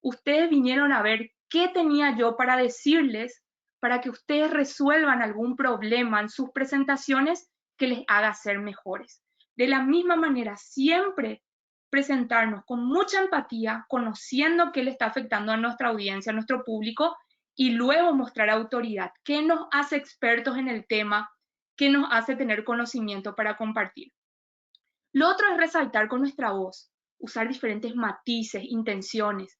Ustedes vinieron a ver qué tenía yo para decirles para que ustedes resuelvan algún problema en sus presentaciones que les haga ser mejores. De la misma manera, siempre presentarnos con mucha empatía, conociendo qué le está afectando a nuestra audiencia, a nuestro público, y luego mostrar autoridad, qué nos hace expertos en el tema, qué nos hace tener conocimiento para compartir. Lo otro es resaltar con nuestra voz, usar diferentes matices, intenciones,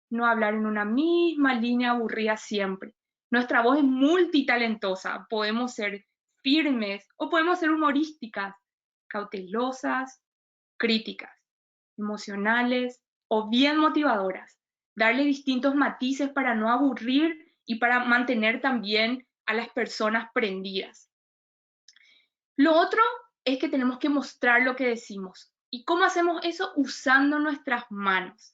no hablar en una misma línea aburrida siempre. Nuestra voz es multitalentosa, podemos ser firmes o podemos ser humorísticas, cautelosas, críticas, emocionales o bien motivadoras. Darle distintos matices para no aburrir y para mantener también a las personas prendidas. Lo otro es que tenemos que mostrar lo que decimos. ¿Y cómo hacemos eso? Usando nuestras manos.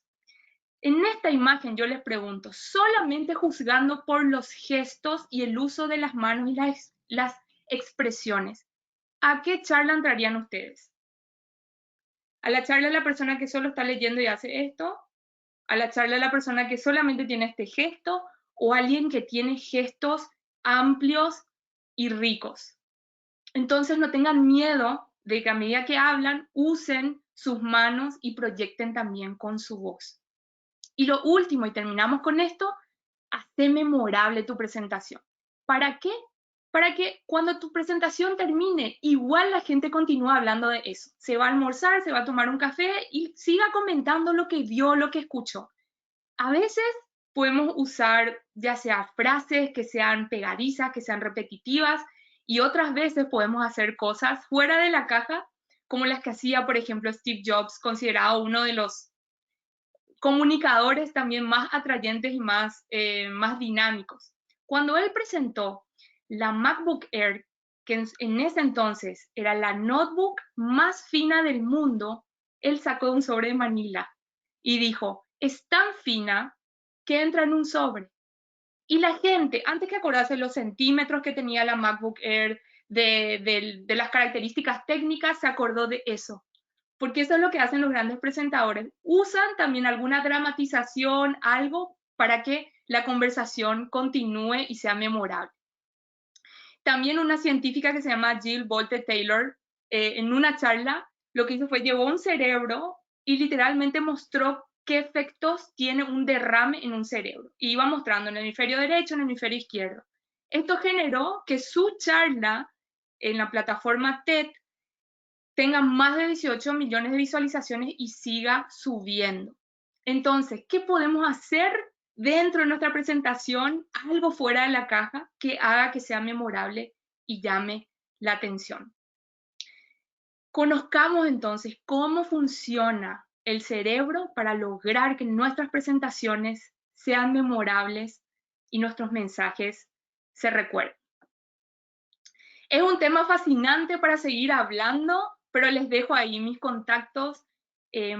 En esta imagen yo les pregunto, solamente juzgando por los gestos y el uso de las manos y las expresiones, ¿a qué charla entrarían ustedes? ¿A la charla de la persona que solo está leyendo y hace esto? ¿A la charla de la persona que solamente tiene este gesto? ¿O alguien que tiene gestos amplios y ricos? Entonces no tengan miedo de que a medida que hablan, usen sus manos y proyecten también con su voz. Y lo último, y terminamos con esto, hazte memorable tu presentación. ¿Para qué? Para que cuando tu presentación termine, igual la gente continúa hablando de eso. Se va a almorzar, se va a tomar un café y siga comentando lo que vio, lo que escuchó. A veces podemos usar ya sea frases que sean pegadizas, que sean repetitivas, y otras veces podemos hacer cosas fuera de la caja, como las que hacía, por ejemplo, Steve Jobs, considerado uno de los comunicadores también más atrayentes y más dinámicos. Cuando él presentó la MacBook Air, que en ese entonces era la notebook más fina del mundo, él sacó un sobre de Manila y dijo, es tan fina que entra en un sobre. Y la gente, antes que acordarse los centímetros que tenía la MacBook Air, de las características técnicas, se acordó de eso. Porque eso es lo que hacen los grandes presentadores. Usan también alguna dramatización, algo para que la conversación continúe y sea memorable. También una científica que se llama Jill Bolte Taylor, en una charla, lo que hizo fue llevó un cerebro y literalmente mostró qué efectos tiene un derrame en un cerebro. Y iba mostrando en el hemisferio derecho, en el hemisferio izquierdo. Esto generó que su charla en la plataforma TED tenga más de 18 millones de visualizaciones y siga subiendo. Entonces, ¿qué podemos hacer dentro de nuestra presentación? Algo fuera de la caja que haga que sea memorable y llame la atención. Conozcamos entonces cómo funciona el cerebro para lograr que nuestras presentaciones sean memorables y nuestros mensajes se recuerden. Es un tema fascinante para seguir hablando, pero les dejo ahí mis contactos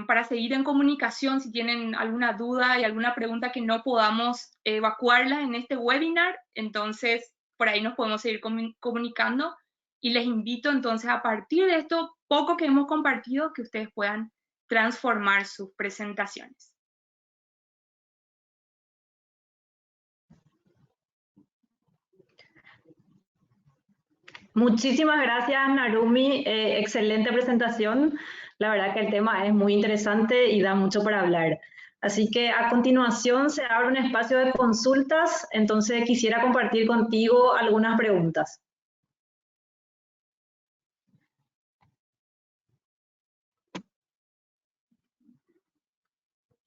para seguir en comunicación si tienen alguna duda y alguna pregunta que no podamos evacuarla en este webinar. Entonces, por ahí nos podemos seguir comunicando y les invito entonces a partir de esto poco que hemos compartido que ustedes puedan transformar sus presentaciones. Muchísimas gracias, Narumi. Excelente presentación. La verdad que el tema es muy interesante y da mucho para hablar. Así que a continuación se abre un espacio de consultas, entonces quisiera compartir contigo algunas preguntas.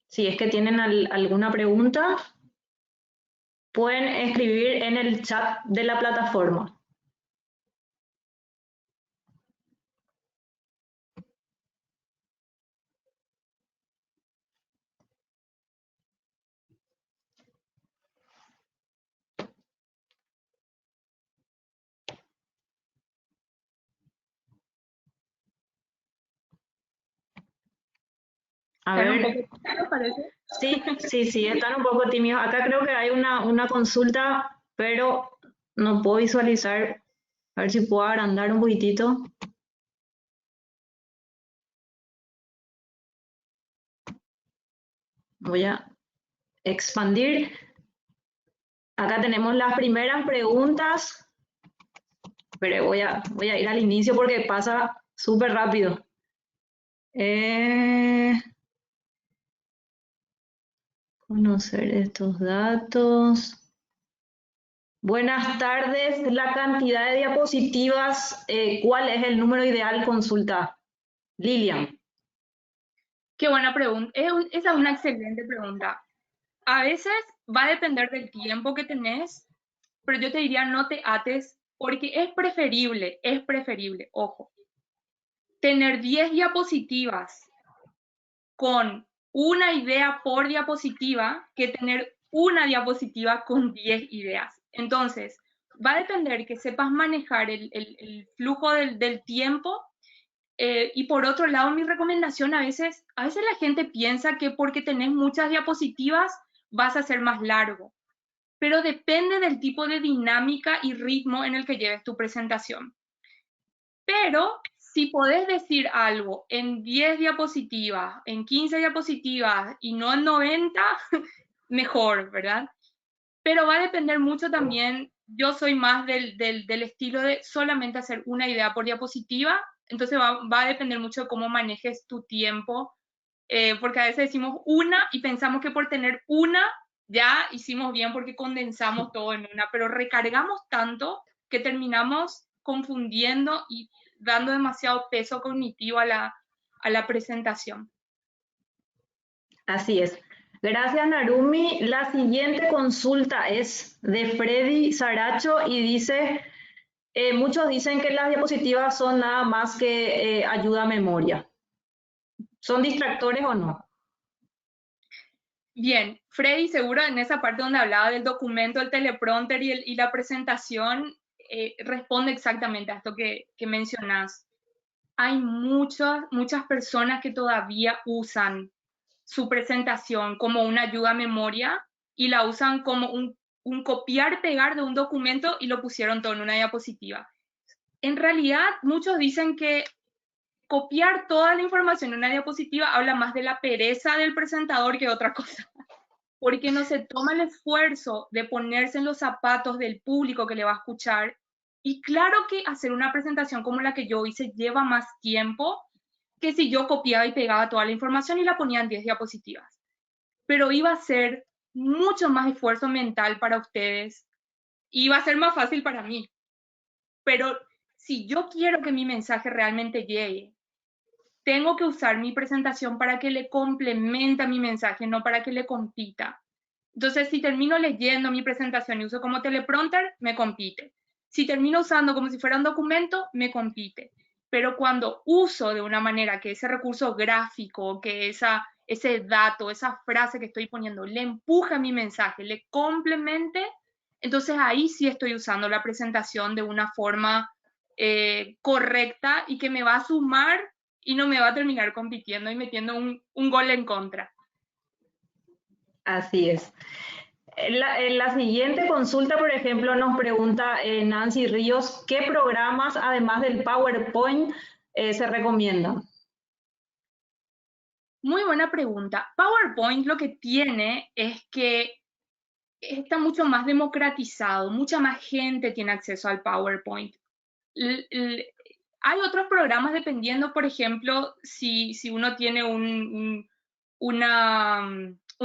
Si es que tienen alguna pregunta, pueden escribir en el chat de la plataforma. A ver. ¿Un poco tímidos, parece? Sí, están un poco tímidos. Acá creo que hay una consulta, pero no puedo visualizar. A ver si puedo agrandar un poquitito. Voy a expandir. Acá tenemos las primeras preguntas, pero voy a ir al inicio porque pasa súper rápido. Conocer estos datos. Buenas tardes. La cantidad de diapositivas, ¿cuál es el número ideal? Consulta. Lilian. Qué buena pregunta. Esa es una excelente pregunta. A veces va a depender del tiempo que tenés, pero yo te diría no te ates porque es preferible, ojo, tener 10 diapositivas con una idea por diapositiva que tener una diapositiva con 10 ideas. Entonces, va a depender que sepas manejar el flujo del tiempo. Y por otro lado, mi recomendación a veces la gente piensa que porque tenés muchas diapositivas vas a ser más largo, pero depende del tipo de dinámica y ritmo en el que lleves tu presentación. Pero si podés decir algo en 10 diapositivas, en 15 diapositivas y no en 90, mejor, ¿verdad? Pero va a depender mucho también, yo soy más del estilo de solamente hacer una idea por diapositiva, entonces va a depender mucho de cómo manejes tu tiempo, porque a veces decimos una y pensamos que por tener una ya hicimos bien porque condensamos todo en una, pero recargamos tanto que terminamos confundiendo y dando demasiado peso cognitivo a la presentación. Así es. Gracias, Narumi. La siguiente consulta es de Freddy Saracho y dice, muchos dicen que las diapositivas son nada más que ayuda a memoria. ¿Son distractores o no? Bien, Freddy, seguro en esa parte donde hablaba del documento, el teleprompter y la presentación, responde exactamente a esto que mencionás. Hay muchas personas que todavía usan su presentación como una ayuda a memoria y la usan como un copiar-pegar de un documento y lo pusieron todo en una diapositiva. En realidad, muchos dicen que copiar toda la información en una diapositiva habla más de la pereza del presentador que otra cosa, porque no se toma el esfuerzo de ponerse en los zapatos del público que le va a escuchar. Y claro que hacer una presentación como la que yo hice lleva más tiempo que si yo copiaba y pegaba toda la información y la ponía en 10 diapositivas. pero iba a ser mucho más esfuerzo mental para ustedes y iba a ser más fácil para mí. Pero si yo quiero que mi mensaje realmente llegue, tengo que usar mi presentación para que le complemente a mi mensaje, no para que le compita. Entonces, si termino leyendo mi presentación y uso como teleprompter, me compite. Si termino usando como si fuera un documento, me compite. Pero cuando uso de una manera que ese recurso gráfico, que ese dato, esa frase que estoy poniendo, le empuje a mi mensaje, le complemente, entonces ahí sí estoy usando la presentación de una forma correcta y que me va a sumar y no me va a terminar compitiendo y metiendo un gol en contra. Así es. En la siguiente consulta, por ejemplo, nos pregunta Nancy Ríos, ¿qué programas, además del PowerPoint, se recomiendan? Muy buena pregunta. PowerPoint lo que tiene es que está mucho más democratizado, mucha más gente tiene acceso al PowerPoint. Hay otros programas dependiendo, por ejemplo, si uno tiene un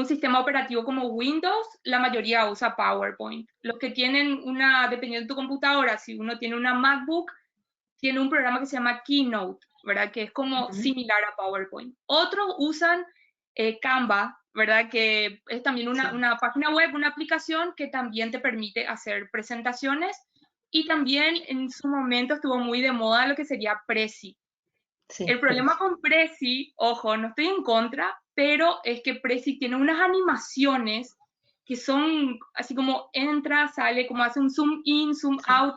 sistema operativo como Windows, la mayoría usa PowerPoint. Los que tienen dependiendo de tu computadora, si uno tiene una MacBook, tiene un programa que se llama Keynote, ¿verdad? Que es como similar a PowerPoint. Otros usan Canva, ¿verdad? Que es también una página web, una aplicación que también te permite hacer presentaciones. Y también en su momento estuvo muy de moda lo que sería Prezi. Sí, El problema con Prezi, ojo, no estoy en contra, pero es que Prezi tiene unas animaciones que son así como entra, sale, como hace un zoom in, zoom out,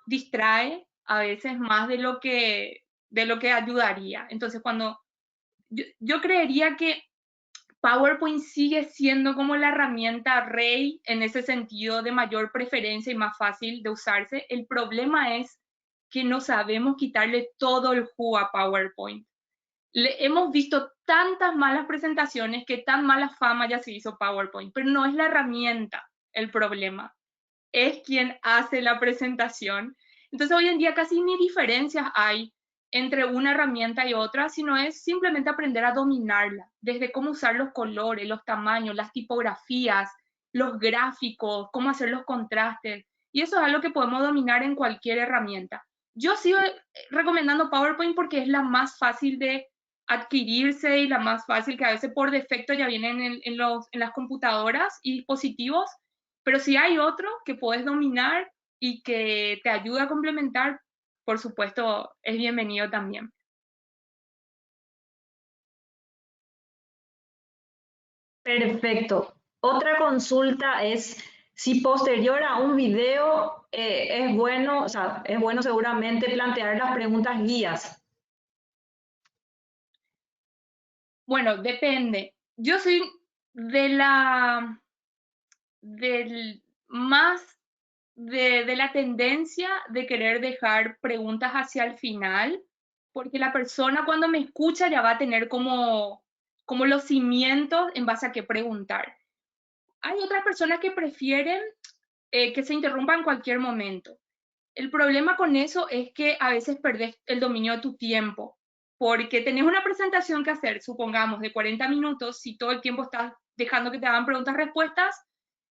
distrae a veces más de lo que ayudaría. Entonces, cuando yo creería que PowerPoint sigue siendo como la herramienta rey en ese sentido de mayor preferencia y más fácil de usarse. El problema es que no sabemos quitarle todo el jugo a PowerPoint. Hemos visto tantas malas presentaciones que tan mala fama ya se hizo PowerPoint, pero no es la herramienta el problema, es quien hace la presentación. Entonces hoy en día casi ni diferencias hay entre una herramienta y otra, sino es simplemente aprender a dominarla, desde cómo usar los colores, los tamaños, las tipografías, los gráficos, cómo hacer los contrastes. Y eso es algo que podemos dominar en cualquier herramienta. Yo sigo recomendando PowerPoint porque es la más fácil de adquirirse y la más fácil que a veces por defecto ya vienen en las computadoras y dispositivos, pero si hay otro que puedes dominar y que te ayuda a complementar, por supuesto, es bienvenido también. Perfecto. Otra consulta es si posterior a un video es bueno, o sea, es bueno seguramente plantear las preguntas guías. Bueno, depende. Yo soy de la del más de la tendencia de querer dejar preguntas hacia el final, porque la persona cuando me escucha ya va a tener como los cimientos en base a qué preguntar. Hay otras personas que prefieren que se interrumpa en cualquier momento. El problema con eso es que a veces perdés el dominio de tu tiempo, porque tenés una presentación que hacer, supongamos, de 40 minutos, si todo el tiempo estás dejando que te hagan preguntas-respuestas,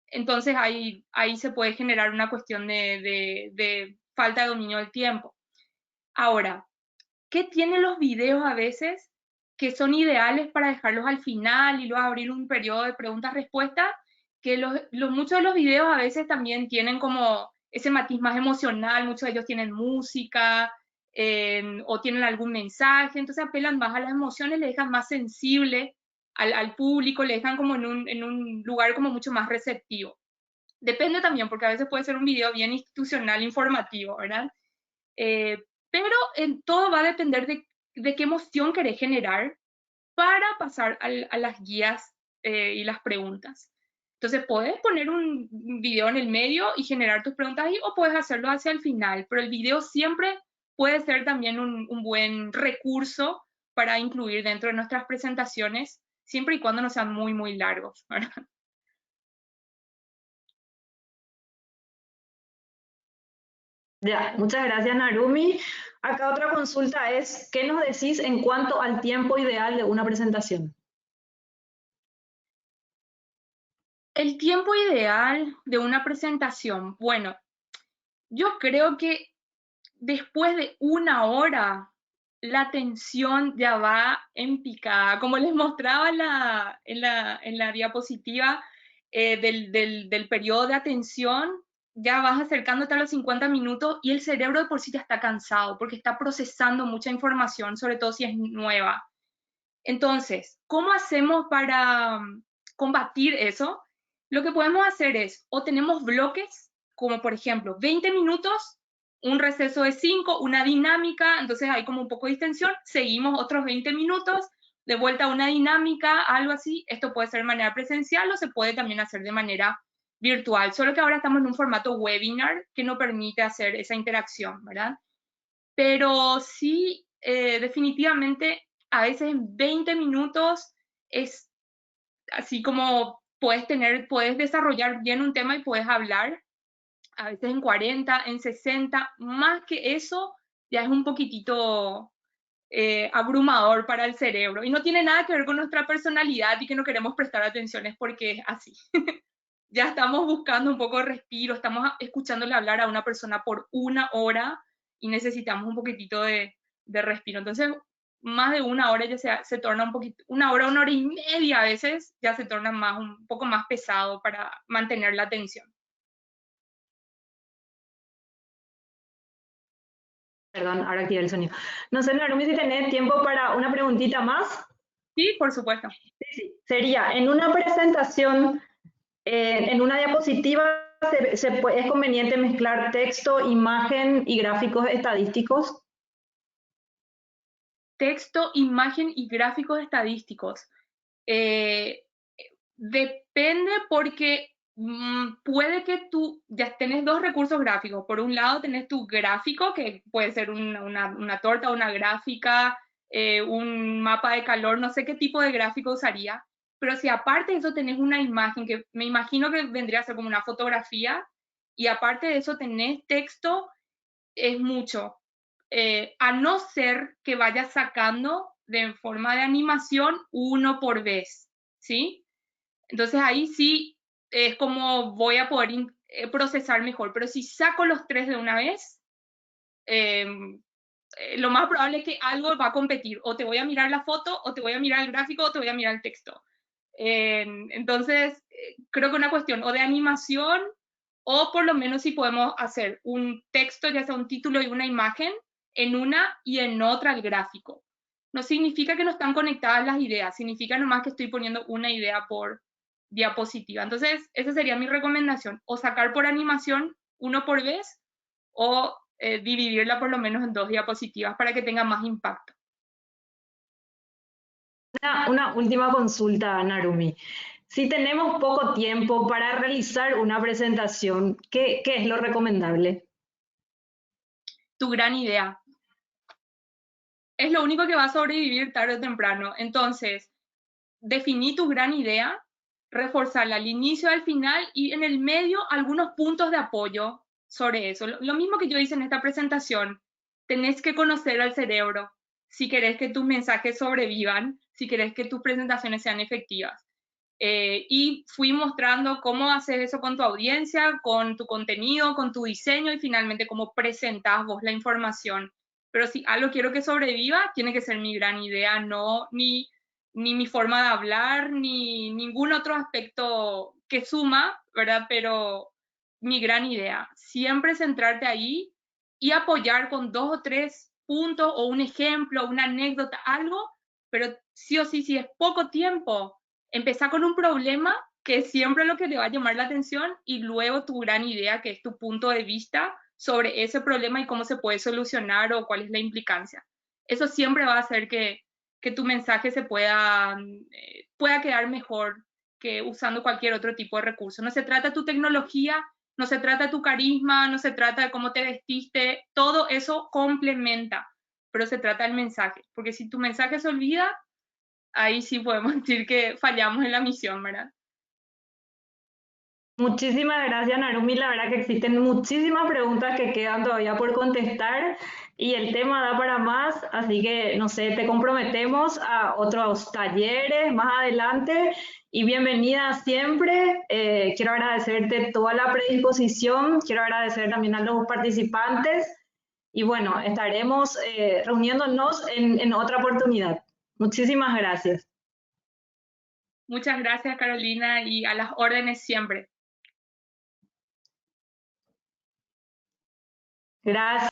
entonces ahí se puede generar una cuestión de falta de dominio del tiempo. Ahora, ¿qué tienen los videos a veces que son ideales para dejarlos al final y luego abrir un periodo de preguntas-respuestas? Que muchos de los videos a veces también tienen como ese matiz más emocional, muchos de ellos tienen música o tienen algún mensaje, entonces apelan más a las emociones, le dejan más sensible al público, le dejan como en un lugar como mucho más receptivo. Depende también, porque a veces puede ser un video bien institucional, informativo, ¿verdad? Pero en todo va a depender de qué emoción querés generar para pasar a las guías y las preguntas. Entonces, puedes poner un video en el medio y generar tus preguntas ahí, o puedes hacerlo hacia el final, pero el video siempre puede ser también un buen recurso para incluir dentro de nuestras presentaciones, siempre y cuando no sean muy, muy largos, ¿verdad? Ya, muchas gracias, Narumi. Acá otra consulta es, ¿qué nos decís en cuanto al tiempo ideal de una presentación? El tiempo ideal de una presentación, bueno, yo creo que después de 1 hora la atención ya va en picada. Como les mostraba en la diapositiva del periodo de atención, ya vas acercándote a los 50 minutos y el cerebro de por sí ya está cansado porque está procesando mucha información, sobre todo si es nueva. Entonces, ¿cómo hacemos para combatir eso? Lo que podemos hacer es, o tenemos bloques, como por ejemplo 20 minutos, un receso de 5, una dinámica, entonces hay como un poco de distensión, seguimos otros 20 minutos, de vuelta a una dinámica, algo así. Esto puede ser de manera presencial o se puede también hacer de manera virtual, solo que ahora estamos en un formato webinar que no permite hacer esa interacción, ¿verdad? Pero sí, definitivamente, a veces en 20 minutos es así como puedes desarrollar bien un tema y puedes hablar, a veces en 40, en 60, más que eso ya es un poquitito abrumador para el cerebro. Y no tiene nada que ver con nuestra personalidad y que no queremos prestar atención, es porque es así. Ya estamos buscando un poco de respiro, estamos escuchándole hablar a una persona por 1 hora y necesitamos un poquitito de respiro. Entonces, más de 1 hora ya se torna un poquito, 1 hora y media a veces ya se torna un poco más pesado para mantener la atención. Perdón, ahora activé el sonido. No sé, Narumi, si tenés tiempo para una preguntita más. Sí, por supuesto. Sí, sí. Sería, en una presentación, en una diapositiva, ¿es conveniente mezclar texto, imagen y gráficos estadísticos? Texto, imagen y gráficos estadísticos. Depende porque puede que tú ya tenés dos recursos gráficos. Por un lado tenés tu gráfico, que puede ser una torta, una gráfica, un mapa de calor, no sé qué tipo de gráfico usaría. Pero si aparte de eso tenés una imagen, que me imagino que vendría a ser como una fotografía, y aparte de eso tenés texto, es mucho. A no ser que vayas sacando de forma de animación uno por vez, ¿sí? Entonces ahí sí es como voy a poder procesar mejor, pero si saco los tres de una vez, eh, lo más probable es que algo va a competir, o te voy a mirar la foto, o te voy a mirar el gráfico, o te voy a mirar el texto. Entonces, creo que una cuestión o de animación, o por lo menos si podemos hacer un texto, ya sea un título y una imagen, en una y en otra el gráfico. No significa que no están conectadas las ideas, significa nomás que estoy poniendo una idea por diapositiva. Entonces, esa sería mi recomendación, o sacar por animación uno por vez, o dividirla por lo menos en 2 diapositivas para que tenga más impacto. Una última consulta, Narumi. Si tenemos poco tiempo para realizar una presentación, ¿qué es lo recomendable? Tu gran idea. Es lo único que va a sobrevivir tarde o temprano. Entonces, definí tu gran idea, reforzarla al inicio, al final y en el medio algunos puntos de apoyo sobre eso. Lo mismo que yo hice en esta presentación, tenés que conocer al cerebro si querés que tus mensajes sobrevivan, si querés que tus presentaciones sean efectivas. Y fui mostrando cómo haces eso con tu audiencia, con tu contenido, con tu diseño y finalmente cómo presentás vos la información. Pero si algo quiero que sobreviva, tiene que ser mi gran idea, no ni mi forma de hablar, ni ningún otro aspecto que suma, ¿verdad? Pero mi gran idea, siempre centrarte ahí y apoyar con 2 o 3 puntos o un ejemplo, una anécdota, algo, pero sí o sí, si es poco tiempo, empezar con un problema que es siempre lo que te va a llamar la atención y luego tu gran idea, que es tu punto de vista sobre ese problema y cómo se puede solucionar o cuál es la implicancia. Eso siempre va a hacer que tu mensaje pueda quedar mejor que usando cualquier otro tipo de recurso. No se trata de tu tecnología, no se trata de tu carisma, no se trata de cómo te vestiste, todo eso complementa, pero se trata del mensaje, porque si tu mensaje se olvida, ahí sí podemos decir que fallamos en la misión, ¿verdad? Muchísimas gracias, Narumi. La verdad que existen muchísimas preguntas que quedan todavía por contestar. y el tema da para más, así que, no sé, te comprometemos a otros talleres más adelante y bienvenida siempre. Quiero agradecerte toda la predisposición, quiero agradecer también a los participantes y bueno, estaremos reuniéndonos en otra oportunidad. Muchísimas gracias. Muchas gracias, Carolina, y a las órdenes siempre. Gracias.